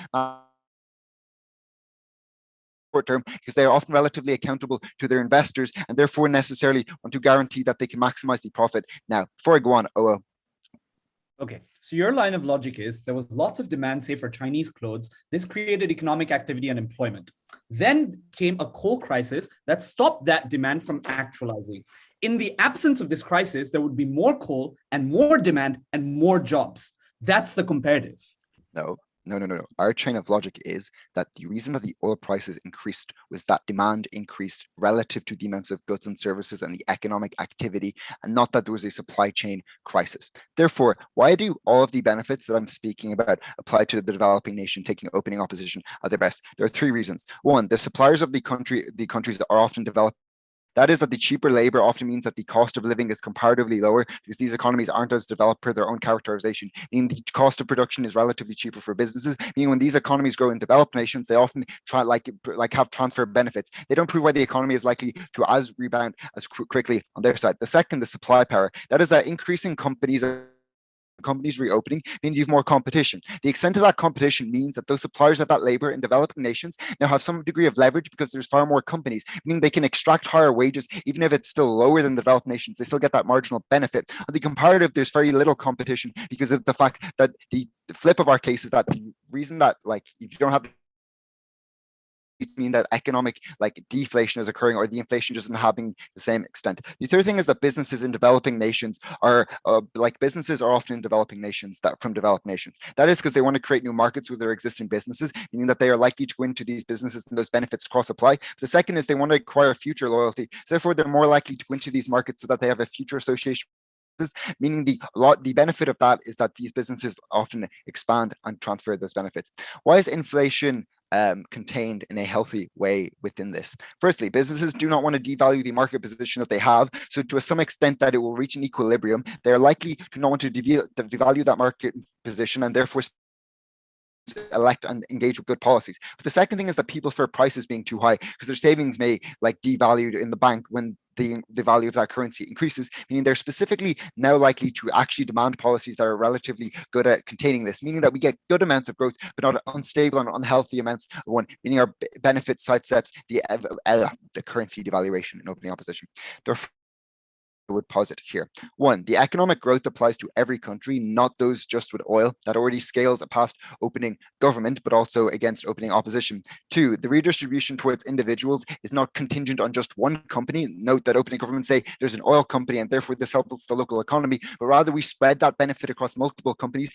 short term, because they are often relatively accountable to their investors and therefore necessarily want to guarantee that they can maximize the profit. Now, before I go on,
Okay, so your line of logic is there was lots of demand, say, for Chinese clothes. This created economic activity and employment. Then came a coal crisis that stopped that demand from actualizing. In the absence of this crisis, there would be more coal and more demand and more jobs. That's the comparative.
No. Our chain of logic is that the reason that the oil prices increased was that demand increased relative to the amounts of goods and services and the economic activity, and not that there was a supply chain crisis. Therefore, why do all of the benefits that I'm speaking about apply to the developing nation taking opening opposition at their best? There are three reasons. One, the suppliers of the countries are often developed. That is that the cheaper labor often means that the cost of living is comparatively lower because these economies aren't as developed per their own characterization, meaning the cost of production is relatively cheaper for businesses, meaning when these economies grow in developed nations, they often try have transfer benefits. They don't prove why the economy is likely to rebound as quickly on their side. The second, the supply power. That is that increasing companies reopening means you have more competition. The extent of that competition means that those suppliers of that labor in developing nations now have some degree of leverage because there's far more companies, meaning they can extract higher wages, even if it's still lower than the developed nations. They still get that marginal benefit. On the comparative, there's very little competition because of the fact that the flip of our case is that the reason that if you don't have mean that economic deflation is occurring or the inflation just isn't having the same extent. The third thing is that businesses in developing nations are businesses are often in developing nations from developed nations. That is because they want to create new markets with their existing businesses, meaning that they are likely to go into these businesses and those benefits cross apply. The second is they want to acquire future loyalty. So therefore, they're more likely to go into these markets so that they have a future association. Meaning the benefit of that is that these businesses often expand and transfer those benefits. Why is inflation contained in a healthy way within this? Firstly, businesses do not want to devalue the market position that they have. So to some extent that it will reach an equilibrium, they're likely to not want to devalue that market position and therefore elect and engage with good policies. But the second thing is that people fear prices being too high because their savings may devalued in the bank when the value of that currency increases, meaning they're specifically now likely to actually demand policies that are relatively good at containing this, meaning that we get good amounts of growth, but not unstable and unhealthy amounts of one, meaning our benefit sidesteps the currency devaluation in opening opposition. Therefore, I would posit here. One, the economic growth applies to every country, not those just with oil that already scales past opening government, but also against opening opposition. Two, the redistribution towards individuals is not contingent on just one company. Note that opening governments say there's an oil company and therefore this helps the local economy, but rather we spread that benefit across multiple companies.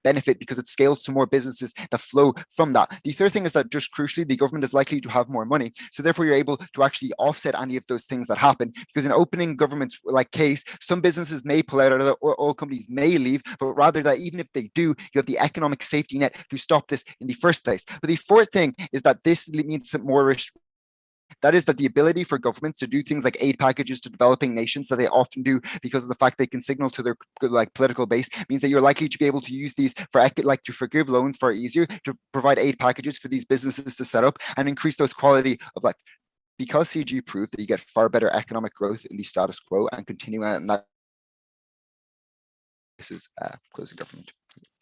Benefit because it scales to more businesses that flow from that. The third thing is that just crucially, the government is likely to have more money. So therefore, you're able to actually offset any of those things that happen. Because in opening governments like case, some businesses may pull out, or oil companies may leave, but rather that even if they do, you have the economic safety net to stop this in the first place. But the fourth thing is that this means some more that is that the ability for governments to do things like aid packages to developing nations that they often do because of the fact they can signal to their political base means that you're likely to be able to use these for to forgive loans far easier, to provide aid packages for these businesses to set up and increase those quality of life. Because CG proved that you get far better economic growth in the status quo and continue and that this is closing government.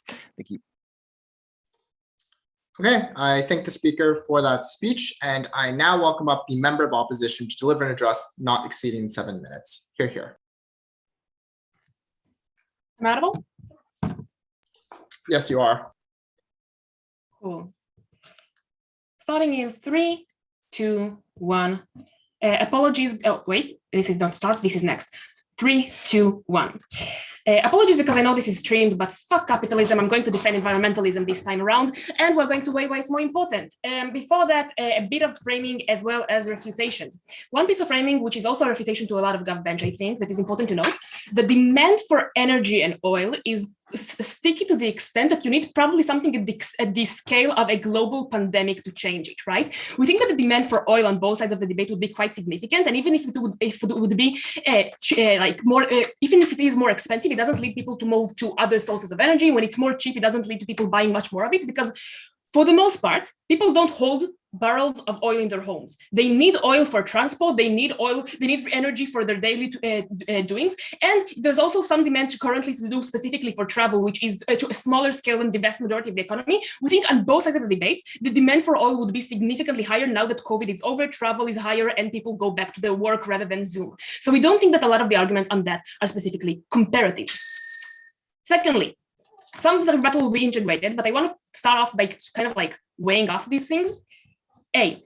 Thank you.
Okay, I thank the speaker for that speech, and I now welcome up the member of opposition to deliver an address not exceeding 7 minutes. Hear, hear.
Am I audible?
Yes, you are.
Cool. Starting in 3, 2, 1. Apologies. Oh, wait, this is not start. This is next. 3, 2, 1. Apologies because I know this is streamed, but fuck capitalism. I'm going to defend environmentalism this time around, and we're going to weigh why it's more important. Before that, a bit of framing as well as refutations. One piece of framing, which is also a refutation to a lot of GovBench, I think, that is important to note. The demand for energy and oil is sticky to the extent that you need probably something at the scale of a global pandemic to change it, right? We think that the demand for oil on both sides of the debate would be quite significant, and even if it would be even if it is more expensive, it doesn't lead people to move to other sources of energy. When it's more cheap, it doesn't lead to people buying much more of it because, for the most part, people don't hold barrels of oil in their homes. They need oil for transport. They need oil. They need energy for their daily doings. And there's also some demand currently to do specifically for travel, which is to a smaller scale than the vast majority of the economy. We think on both sides of the debate, the demand for oil would be significantly higher now that COVID is over, travel is higher, and people go back to their work rather than Zoom. So we don't think that a lot of the arguments on that are specifically comparative. Secondly, some of the rebuttal will be integrated, but I want to start off by kind of like weighing off these things. A,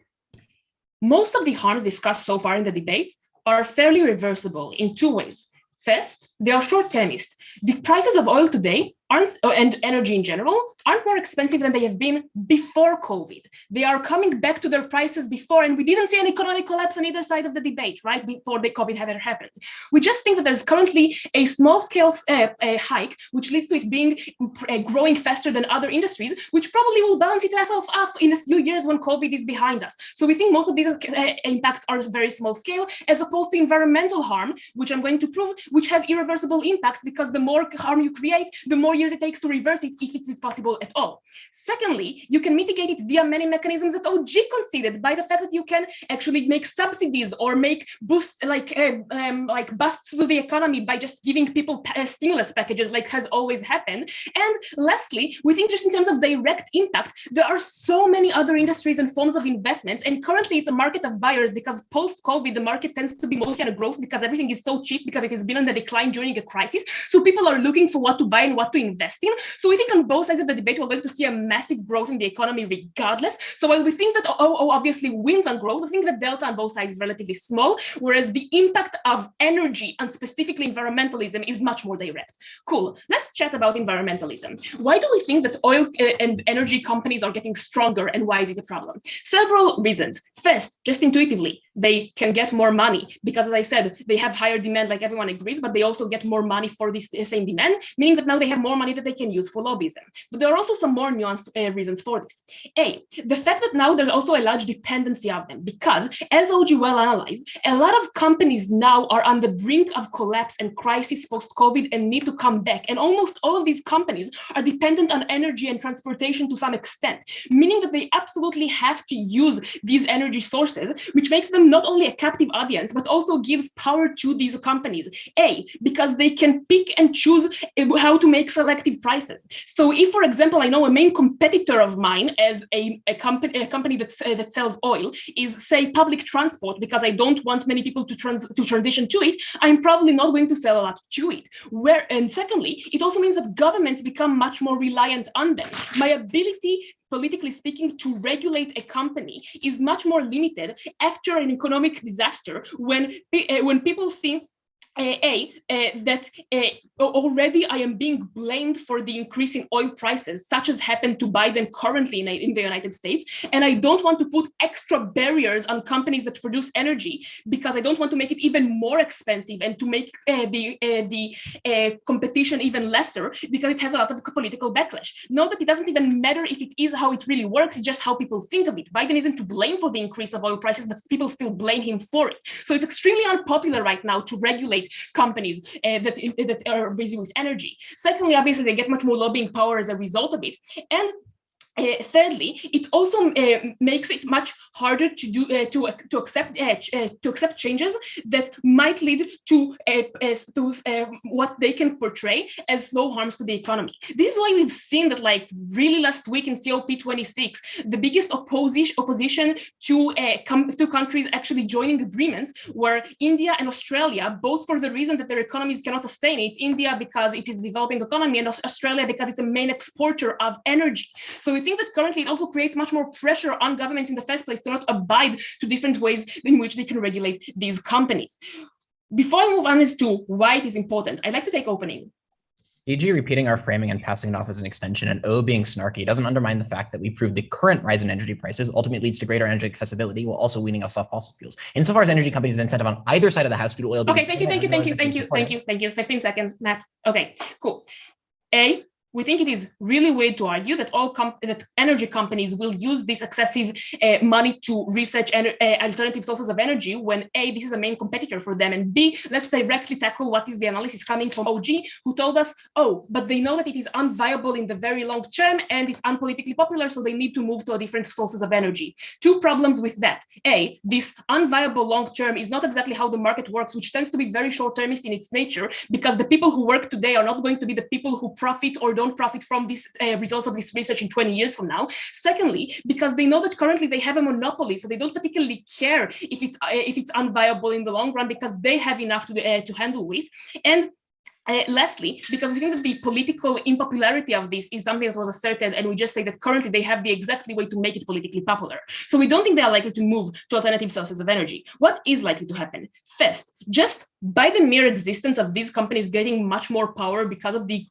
most of the harms discussed so far in the debate are fairly reversible in two ways. First, they are short-termist. The prices of oil today and energy in general aren't more expensive than they have been before COVID. They are coming back to their prices before, and we didn't see an economic collapse on either side of the debate, right, before the COVID ever happened. We just think that there's currently a small-scale hike, which leads to it being growing faster than other industries, which probably will balance itself off in a few years when COVID is behind us. So we think most of these impacts are very small scale, as opposed to environmental harm, which I'm going to prove, which has irreversible impacts because the more harm you create, the more years it takes to reverse it if it is possible at all. Secondly, you can mitigate it via many mechanisms that OG conceded by the fact that you can actually make subsidies or make boosts like busts through the economy by just giving people stimulus packages like has always happened. And lastly, we think just in terms of direct impact, there are so many other industries and forms of investments, and currently it's a market of buyers because post-COVID, the market tends to be mostly on a growth because everything is so cheap because it has been on the decline during a crisis. So people are looking for what to buy and what to invest in. So we think on both sides of the debate, we're going to see a massive growth in the economy regardless. So while we think that OO obviously wins on growth, I think the delta on both sides is relatively small, whereas the impact of energy and specifically environmentalism is much more direct. Cool. Let's chat about environmentalism. Why do we think that oil and energy companies are getting stronger, and why is it a problem? Several reasons. First, just intuitively, they can get more money because, as I said, they have higher demand, like everyone agrees, but they also get more money for this same demand, meaning that now they have more money that they can use for lobbyism. But there are also some more nuanced reasons for this. A, the fact that now there's also a large dependency of them because, as OG well analyzed, a lot of companies now are on the brink of collapse and crisis post-COVID and need to come back. And almost all of these companies are dependent on energy and transportation to some extent, meaning that they absolutely have to use these energy sources, which makes them them not only a captive audience, but also gives power to these companies. Because they can pick and choose how to make selective prices. So if, for example, I know a main competitor of mine as a company that sells oil is, say, public transport, because I don't want many people to transition to it, I'm probably not going to sell a lot to it. And secondly, it also means that governments become much more reliant on them. My ability, politically speaking, to regulate a company is much more limited after an economic disaster, when people see that already I am being blamed for the increase in oil prices, such as happened to Biden currently in the United States. And I don't want to put extra barriers on companies that produce energy, because I don't want to make it even more expensive and to make the competition even lesser, because it has a lot of political backlash. Note that it doesn't even matter if it is how it really works, it's just how people think of it. Biden isn't to blame for the increase of oil prices, but people still blame him for it. So it's extremely unpopular right now to regulate companies that are busy with energy. Secondly, obviously, they get much more lobbying power as a result of it. And thirdly, it also makes it much harder to accept changes that might lead to what they can portray as slow harms to the economy. This is why we've seen that, like, really last week in COP26, the biggest opposition to countries actually joining agreements were India and Australia, both for the reason that their economies cannot sustain it. India because it is a developing economy, and Australia because it's a main exporter of energy. So we think that currently it also creates much more pressure on governments in the first place to not abide to different ways in which they can regulate these companies. Before I move on as to why it is important, I'd like to take opening.
CG repeating our framing and passing it off as an extension, and O being snarky doesn't undermine the fact that we proved the current rise in energy prices ultimately leads to greater energy accessibility while also weaning us off fossil fuels. Insofar as energy companies have incentive on either side of the house due to oil.
Okay, thank you. 15 seconds, Matt. Okay, cool. We think it is really weird to argue that that energy companies will use this excessive money to research alternative sources of energy, when A, this is a main competitor for them, and B, let's directly tackle what is the analysis coming from OG, who told us, but they know that it is unviable in the very long term and it's unpolitically popular, so they need to move to a different sources of energy. Two problems with that. A, this unviable long term is not exactly how the market works, which tends to be very short-termist in its nature, because the people who work today are not going to be the people who profit or don't profit from these results of this research in 20 years from now. Secondly, because they know that currently they have a monopoly, so they don't particularly care if it's unviable in the long run, because they have enough to handle with. And lastly, because we think that the political unpopularity of this is something that was asserted, and we just say that currently they have the exact way to make it politically popular. So we don't think they are likely to move to alternative sources of energy. What is likely to happen? First, just by the mere existence of these companies getting much more power because of the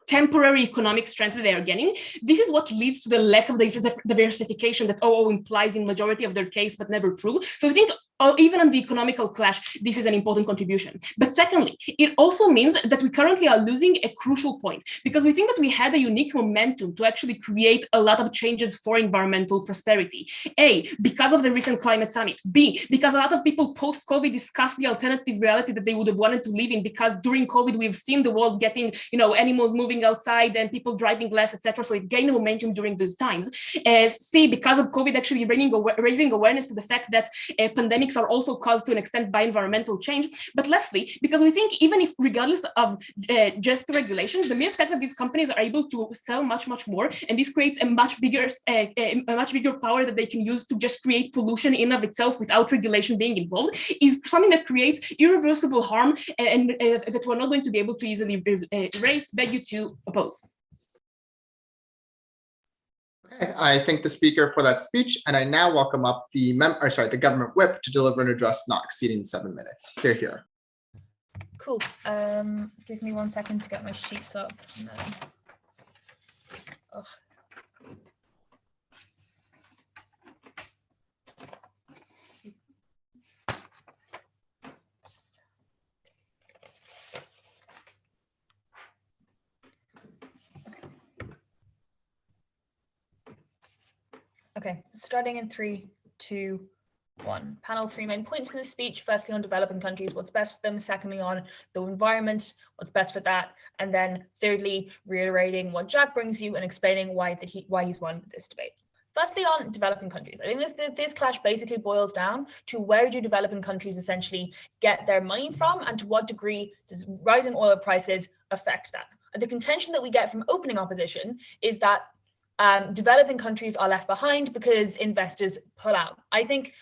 temporary economic strength that they are getting, this is what leads to the lack of diversification that OO implies in majority of their case, but never prove. So I think even on the economical clash, this is an important contribution. But secondly, it also means that we currently are losing a crucial point, because we think that we had a unique momentum to actually create a lot of changes for environmental prosperity. A, because of the recent climate summit. B, because a lot of people post-COVID discussed the alternative reality that they would have wanted to live in, because during COVID, we've seen the world getting, animals moving outside and people driving less, etc. So it gained momentum during those times. C, because of COVID actually raising awareness to the fact that pandemics are also caused to an extent by environmental change. But lastly, because we think even if regardless of just regulations, the mere fact that these companies are able to sell much more, and this creates a much bigger power that they can use to just create pollution in of itself without regulation being involved, is something that creates irreversible harm, and that we're not going to be able to easily erase. Beg you to oppose.
Okay, I thank the speaker for that speech, and I now welcome up the government whip to deliver an address not exceeding 7 minutes. Here.
Cool. Give me 1 second to get my sheets up. And then... oh. Okay, starting in 3, 2, 1. Panel 3 main points in the speech. Firstly, on developing countries, what's best for them. Secondly, on the environment, what's best for that. And then thirdly, reiterating what Jack brings you and explaining why he's won this debate. Firstly, on developing countries, I think this clash basically boils down to where do developing countries essentially get their money from, and to what degree does rising oil prices affect that. The contention that we get from opening opposition is that developing countries are left behind because investors pull out. I think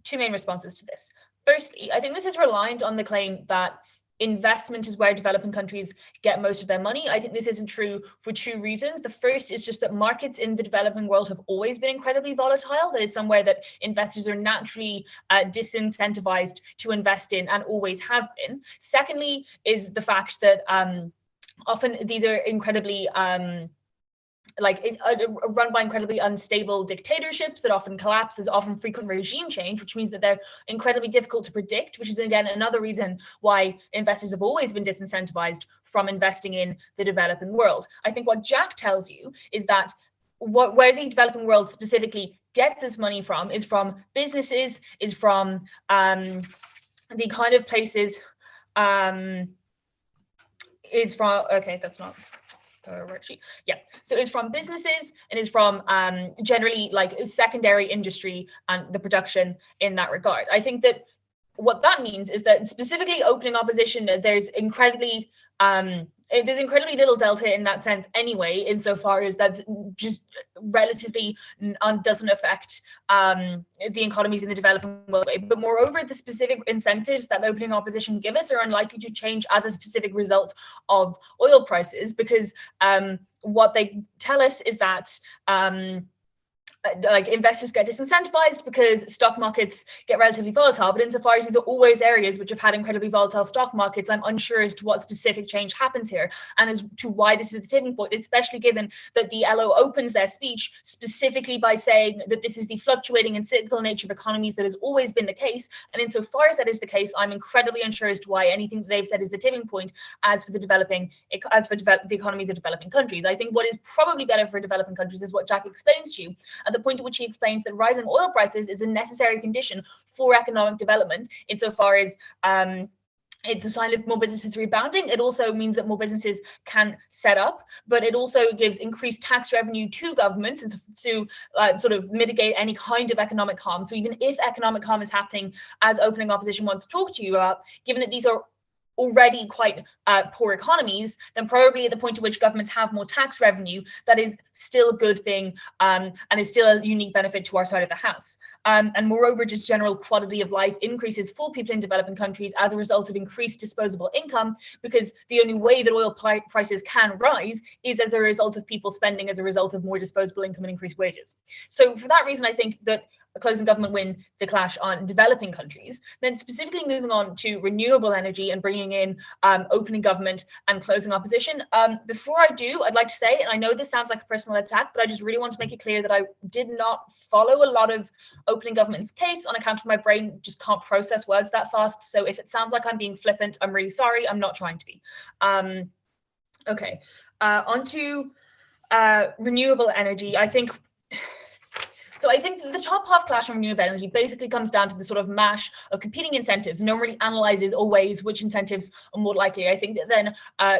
two main responses to this. Firstly, I think this is reliant on the claim that investment is where developing countries get most of their money. I think this isn't true for two reasons. The first is just that markets in the developing world have always been incredibly volatile. That is somewhere that investors are naturally disincentivized to invest in and always have been. Secondly is the fact that often these are incredibly run by incredibly unstable dictatorships that often collapse. There's often frequent regime change, which means that they're incredibly difficult to predict, which is again another reason why investors have always been disincentivized from investing in the developing world. I think what Jack tells you is that where the developing world specifically get this money from is from businesses, is from the kind of places, is from, okay, that's not worksheet. Yeah, so it's from businesses and is from generally like secondary industry and the production in that regard. I think that what that means is that specifically opening opposition, there's incredibly little delta in that sense anyway, insofar as that's just relatively doesn't affect the economies in the developing world. But moreover, the specific incentives that opening opposition give us are unlikely to change as a specific result of oil prices, because what they tell us is that like investors get disincentivized because stock markets get relatively volatile. But insofar as these are always areas which have had incredibly volatile stock markets, I'm unsure as to what specific change happens here and as to why this is the tipping point, especially given that the LO opens their speech specifically by saying that this is the fluctuating and cyclical nature of economies that has always been the case. And insofar as that is the case, I'm incredibly unsure as to why anything that they've said is the tipping point as for the economies of developing countries. I think what is probably better for developing countries is what Jack explains to you, at the point at which he explains that rising oil prices is a necessary condition for economic development, insofar as it's a sign of more businesses rebounding. It also means that more businesses can set up, but it also gives increased tax revenue to governments and to sort of mitigate any kind of economic harm. So even if economic harm is happening, as opening opposition wants to talk to you about, given that these are already quite poor economies, then probably at the point at which governments have more tax revenue, that is still a good thing and is still a unique benefit to our side of the house. And moreover, just general quality of life increases for people in developing countries as a result of increased disposable income, because the only way that oil prices can rise is as a result of people spending as a result of more disposable income and increased wages. So for that reason, I think that closing government win the clash on developing countries. Then specifically moving on to renewable energy and bringing in opening government and closing opposition. Before I do, I'd like to say, and I know this sounds like a personal attack, but I just really want to make it clear that I did not follow a lot of opening government's case on account of my brain just can't process words that fast. So if it sounds like I'm being flippant, I'm really sorry. I'm not trying to be. Okay, on to renewable energy. So I think the top half clash on renewable energy basically comes down to the sort of mash of competing incentives. No one really analyzes or weighs which incentives are more likely. I think that then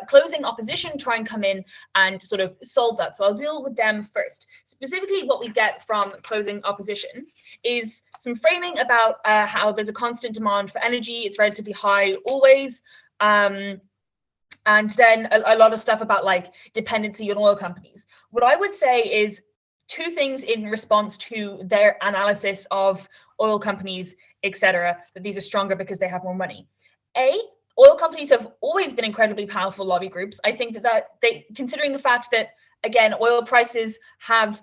closing opposition try and come in and sort of solve that. So I'll deal with them first. Specifically, what we get from closing opposition is some framing about how there's a constant demand for energy. It's relatively high always. And then a lot of stuff about like dependency on oil companies. What I would say is two things in response to their analysis of oil companies, etc., that these are stronger because they have more money. A, oil companies have always been incredibly powerful lobby groups. I think that they, considering the fact that, again, oil prices have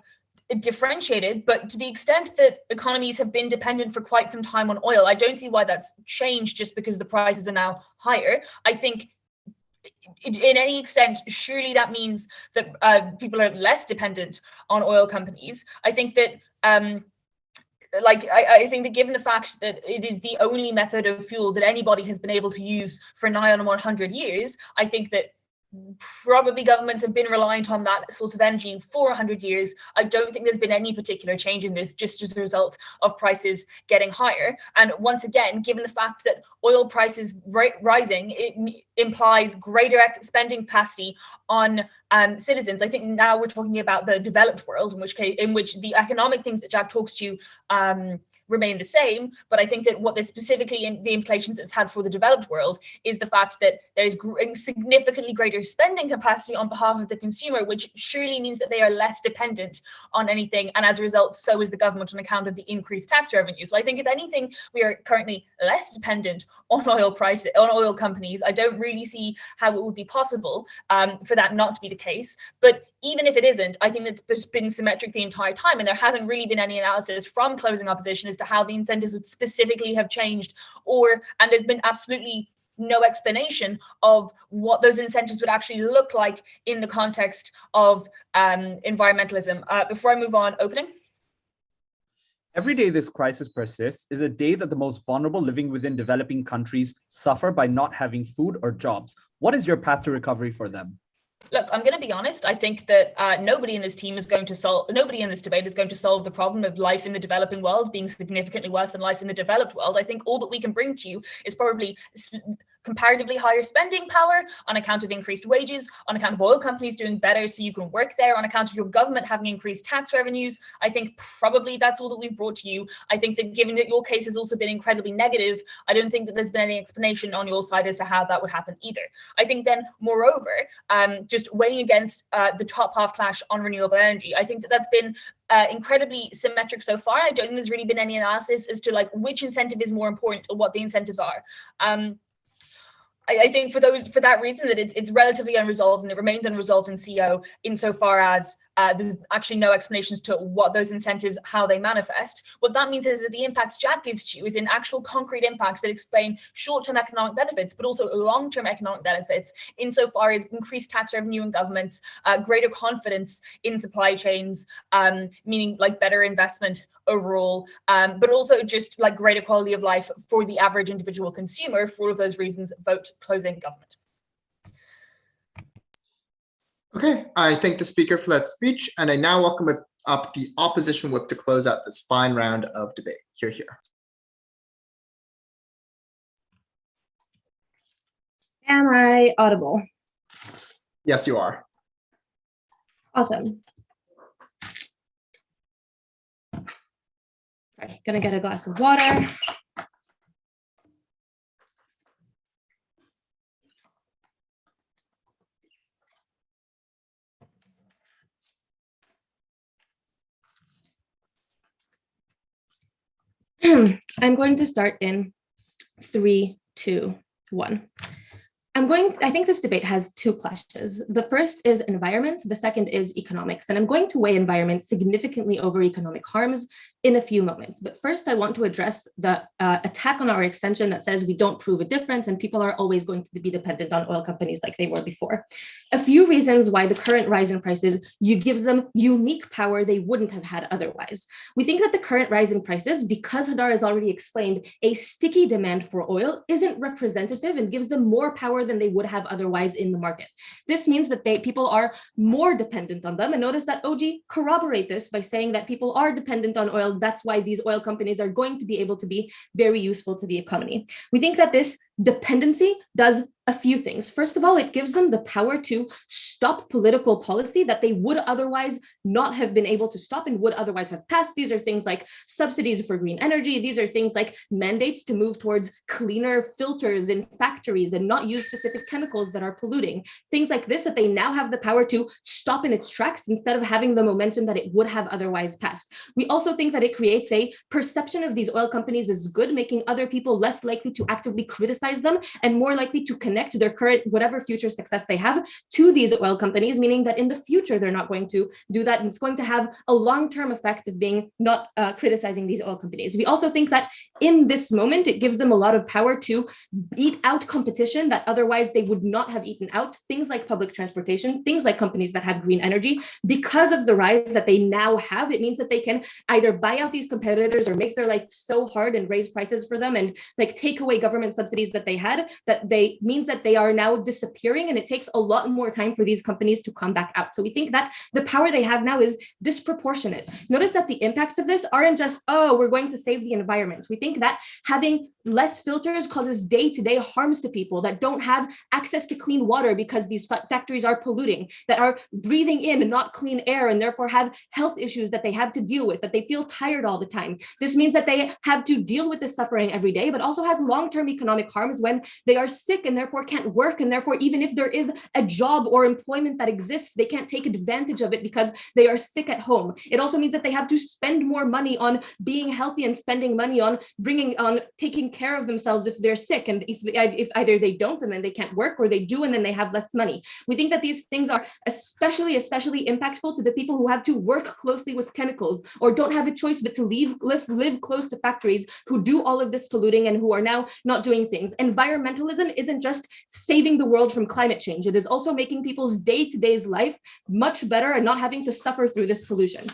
differentiated, but to the extent that economies have been dependent for quite some time on oil, I don't see why that's changed just because the prices are now higher. I think in any extent, surely that means that people are less dependent on oil companies. I think that, I think that given the fact that it is the only method of fuel that anybody has been able to use for nigh on 100 years, I think that probably governments have been reliant on that source of energy for 100 years. I don't think there's been any particular change in this just as a result of prices getting higher. And once again, given the fact that oil prices rising, it implies greater spending capacity on citizens. I think now we're talking about the developed world, in which the economic things that Jack talks to remain the same. But I think that what this specifically in the implications it's had for the developed world is the fact that there is significantly greater spending capacity on behalf of the consumer, which surely means that they are less dependent on anything. And as a result, so is the government on account of the increased tax revenue. So I think if anything, we are currently less dependent on oil prices, on oil companies. I don't really see how it would be possible for that not to be the case. But even if it isn't, I think that's been symmetric the entire time. And there hasn't really been any analysis from closing opposition as to how the incentives would specifically have changed, and there's been absolutely no explanation of what those incentives would actually look like in the context of environmentalism. Before I move on, opening.
Every day this crisis persists is a day that the most vulnerable living within developing countries suffer by not having food or jobs. What is your path to recovery for them?
Look, I'm going to be honest. I think that nobody in this debate is going to solve the problem of life in the developing world being significantly worse than life in the developed world. I think all that we can bring to you is probably comparatively higher spending power on account of increased wages, on account of oil companies doing better so you can work there, on account of your government having increased tax revenues. I think probably that's all that we've brought to you. I think that given that your case has also been incredibly negative, I don't think that there's been any explanation on your side as to how that would happen either. I think then, moreover, just weighing against the top half clash on renewable energy, I think that that's been incredibly symmetric so far. I don't think there's really been any analysis as to like which incentive is more important or what the incentives are. I think for that reason that it's relatively unresolved, and it remains unresolved in CO insofar as there's actually no explanations to what those incentives, how they manifest. What that means is that the impacts Jack gives to you is in actual concrete impacts that explain short-term economic benefits, but also long-term economic benefits insofar as increased tax revenue in governments, greater confidence in supply chains, meaning like better investment overall, but also just like greater quality of life for the average individual consumer. For all of those reasons, vote closing government.
Okay, I thank the speaker for that speech, and I now welcome up the opposition whip to close out this fine round of debate. Hear, hear.
Am I audible?
Yes, you are.
Awesome. Sorry, gonna get a glass of water. I'm going to start in 3, 2, 1. I think this debate has two clashes. The first is environment, the second is economics. And I'm going to weigh environment significantly over economic harms in a few moments. But first, I want to address the attack on our extension that says we don't prove a difference and people are always going to be dependent on oil companies like they were before. A few reasons why the current rise in prices gives them unique power they wouldn't have had otherwise. We think that the current rise in prices, because Hadar has already explained, a sticky demand for oil isn't representative and gives them more power than they would have otherwise in the market. This means that people are more dependent on them. And notice that OG corroborate this by saying that people are dependent on oil. That's why these oil companies are going to be able to be very useful to the economy. We think that this dependency does a few things. First of all, it gives them the power to stop political policy that they would otherwise not have been able to stop and would otherwise have passed. These are things like subsidies for green energy. These are things like mandates to move towards cleaner filters in factories and not use specific chemicals that are polluting. Things like this that they now have the power to stop in its tracks instead of having the momentum that it would have otherwise passed. We also think that it creates a perception of these oil companies as good, making other people less likely to actively criticize them and more likely to connect their current, whatever future success they have, to these oil companies, meaning that in the future, they're not going to do that. And it's going to have a long-term effect of being not criticizing these oil companies. We also think that in this moment, it gives them a lot of power to eat out competition that otherwise they would not have eaten out. Things like public transportation, things like companies that have green energy. Because of the rise that they now have, it means that they can either buy out these competitors or make their life so hard and raise prices for them and like take away government subsidies that they had, that they means
means that they are now disappearing, and it takes a lot more time for these companies to come back out. So we think that the power they have now is disproportionate. Notice that the impacts of this aren't just, oh, we're going to save the environment. We think that having less filters causes day-to-day harms to people that don't have access to clean water because these factories are polluting, that are breathing in not clean air and therefore have health issues that they have to deal with, that they feel tired all the time. This means that they have to deal with this suffering every day, but also has long-term economic harms when they are sick and therefore can't work, and therefore even if there is a job or employment that exists, they can't take advantage of it because they are sick at home. It also means that they have to spend more money on being healthy and spending money on taking care of themselves if they're sick, and if either they don't and then they can't work, or they do and then they have less money. We think that these things are especially impactful to the people who have to work closely with chemicals or don't have a choice but to live close to factories who do all of this polluting and who are now not doing things. Environmentalism isn't just saving the world from climate change. It is also making people's day-to-day life much better and not having to suffer through this pollution.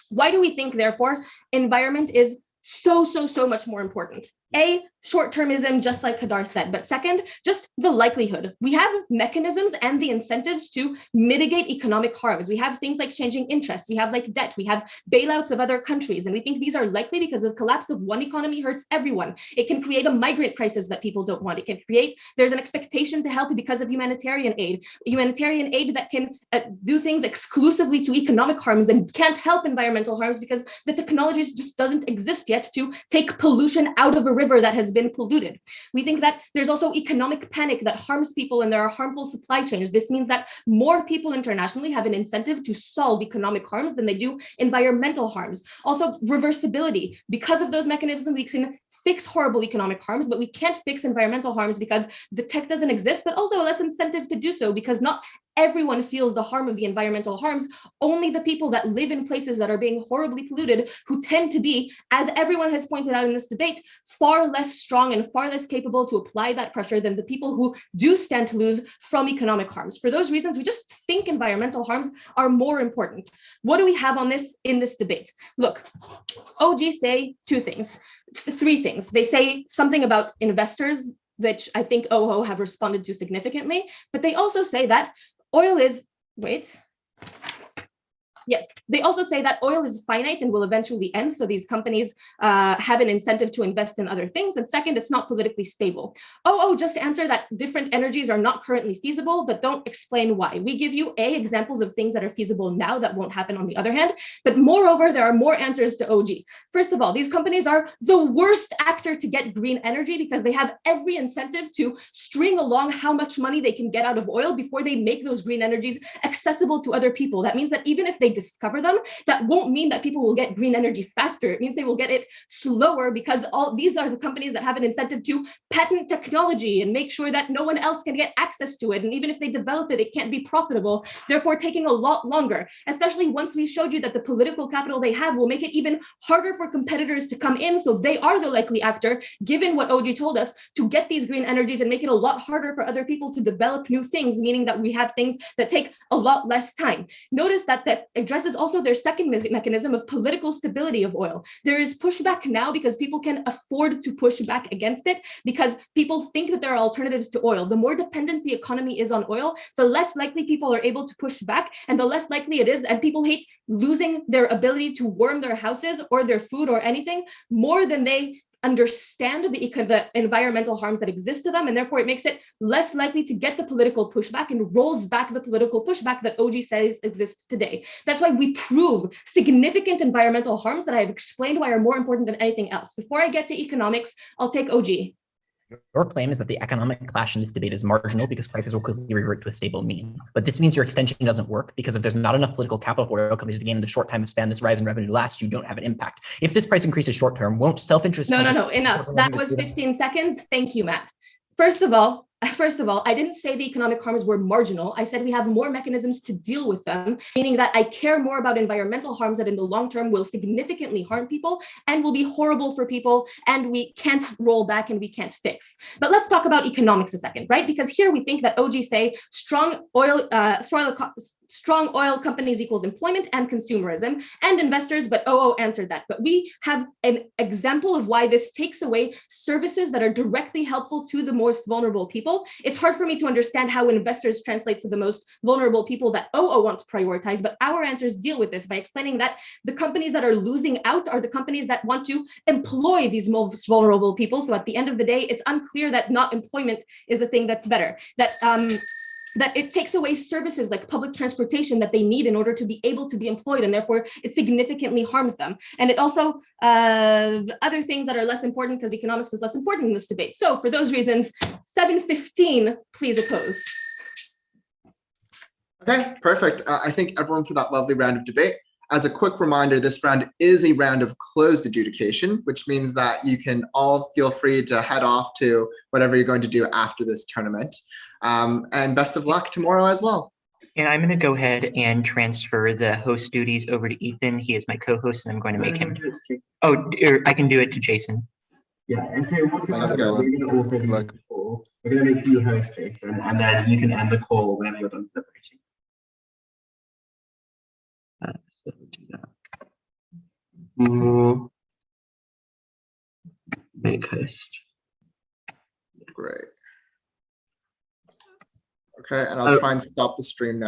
Why do we think, therefore, environment is so much more important? A, short-termism, just like Hadar said, but second, just the likelihood. We have mechanisms and the incentives to mitigate economic harms. We have things like changing interest, we have like debt, we have bailouts of other countries, and we think these are likely because the collapse of one economy hurts everyone. It can create a migrant crisis that people don't want. It can create, there's an expectation to help because of humanitarian aid that can do things exclusively to economic harms and can't help environmental harms because the technology just doesn't exist yet to take pollution out of a river that has been polluted. We think that there's also economic panic that harms people and there are harmful supply chains. This means that more people internationally have an incentive to solve economic harms than they do environmental harms. Also, reversibility. Because of those mechanisms, we can fix horrible economic harms, but we can't fix environmental harms because the tech doesn't exist, but also less incentive to do so because not everyone feels the harm of the environmental harms. Only the people that live in places that are being horribly polluted, who tend to be, as everyone has pointed out in this debate, far less strong and far less capable to apply that pressure than the people who do stand to lose from economic harms. For those reasons, we just think environmental harms are more important. What do we have on this in this debate? Look, OG say three things. They say something about investors, which I think OHO have responded to significantly, but they also say that oil is, they also say that oil is finite and will eventually end. So these companies have an incentive to invest in other things. And second, it's not politically stable. Just to answer that different energies are not currently feasible, but don't explain why. We give you examples of things that are feasible now that won't happen on the other hand. But moreover, there are more answers to OG. First of all, these companies are the worst actor to get green energy because they have every incentive to string along how much money they can get out of oil before they make those green energies accessible to other people. That means that even if they discover them, that won't mean that people will get green energy faster. It means they will get it slower because all these are the companies that have an incentive to patent technology and make sure that no one else can get access to it. And even if they develop it, it can't be profitable, therefore taking a lot longer, especially once we showed you that the political capital they have will make it even harder for competitors to come in. So they are the likely actor, given what OG told us, to get these green energies and make it a lot harder for other people to develop new things, meaning that we have things that take a lot less time. Notice that addresses also their second mechanism of political stability of oil. There is pushback now because people can afford to push back against it because people think that there are alternatives to oil. The more dependent the economy is on oil, the less likely people are able to push back and the less likely it is, and people hate losing their ability to warm their houses or their food or anything more than they understand the environmental harms that exist to them, and therefore it makes it less likely to get the political pushback and rolls back the political pushback that OG says exists today. That's why we prove significant environmental harms that I have explained why are more important than anything else. Before I get to economics, I'll take OG.
Your claim is that the economic clash in this debate is marginal because prices will quickly revert to a stable mean. But this means your extension doesn't work because if there's not enough political capital for oil companies to gain in the short time span this rise in revenue lasts, you don't have an impact. If this price increases short term, won't self-interest...
No, enough. That was 15 seconds. Thank you, Matt. First of all, I didn't say the economic harms were marginal. I said we have more mechanisms to deal with them, meaning that I care more about environmental harms that in the long term will significantly harm people and will be horrible for people, and we can't roll back and we can't fix. But let's talk about economics a second, right? Because here we think that OG say strong oil companies equals employment and consumerism and investors, but OO answered that. But we have an example of why this takes away services that are directly helpful to the most vulnerable people people, it's hard for me to understand how investors translate to the most vulnerable people that OO want to prioritize. But our answers deal with this by explaining that the companies that are losing out are the companies that want to employ these most vulnerable people. So at the end of the day, it's unclear that not employment is a thing that's better. That it takes away services like public transportation that they need in order to be able to be employed, and therefore it significantly harms them. And it also other things that are less important because economics is less important in this debate. So for those reasons, 715, please oppose.
Okay, perfect. I thank everyone for that lovely round of debate. As a quick reminder, this round is a round of closed adjudication, which means that you can all feel free to head off to whatever you're going to do after this tournament. And best of luck tomorrow as well.
And I'm going to go ahead and transfer the host duties over to Ethan. He is my co-host, and I'm going to make him. Oh, I can do it to Jason.
Yeah, and so what's going to
Let's
happen
go.
is we're going to also do the call. We're going to make you host, Jason, and then you can end the call whenever you're done deliberating.
So do that. Make host.
Great. Okay, and I'll try and stop the stream now.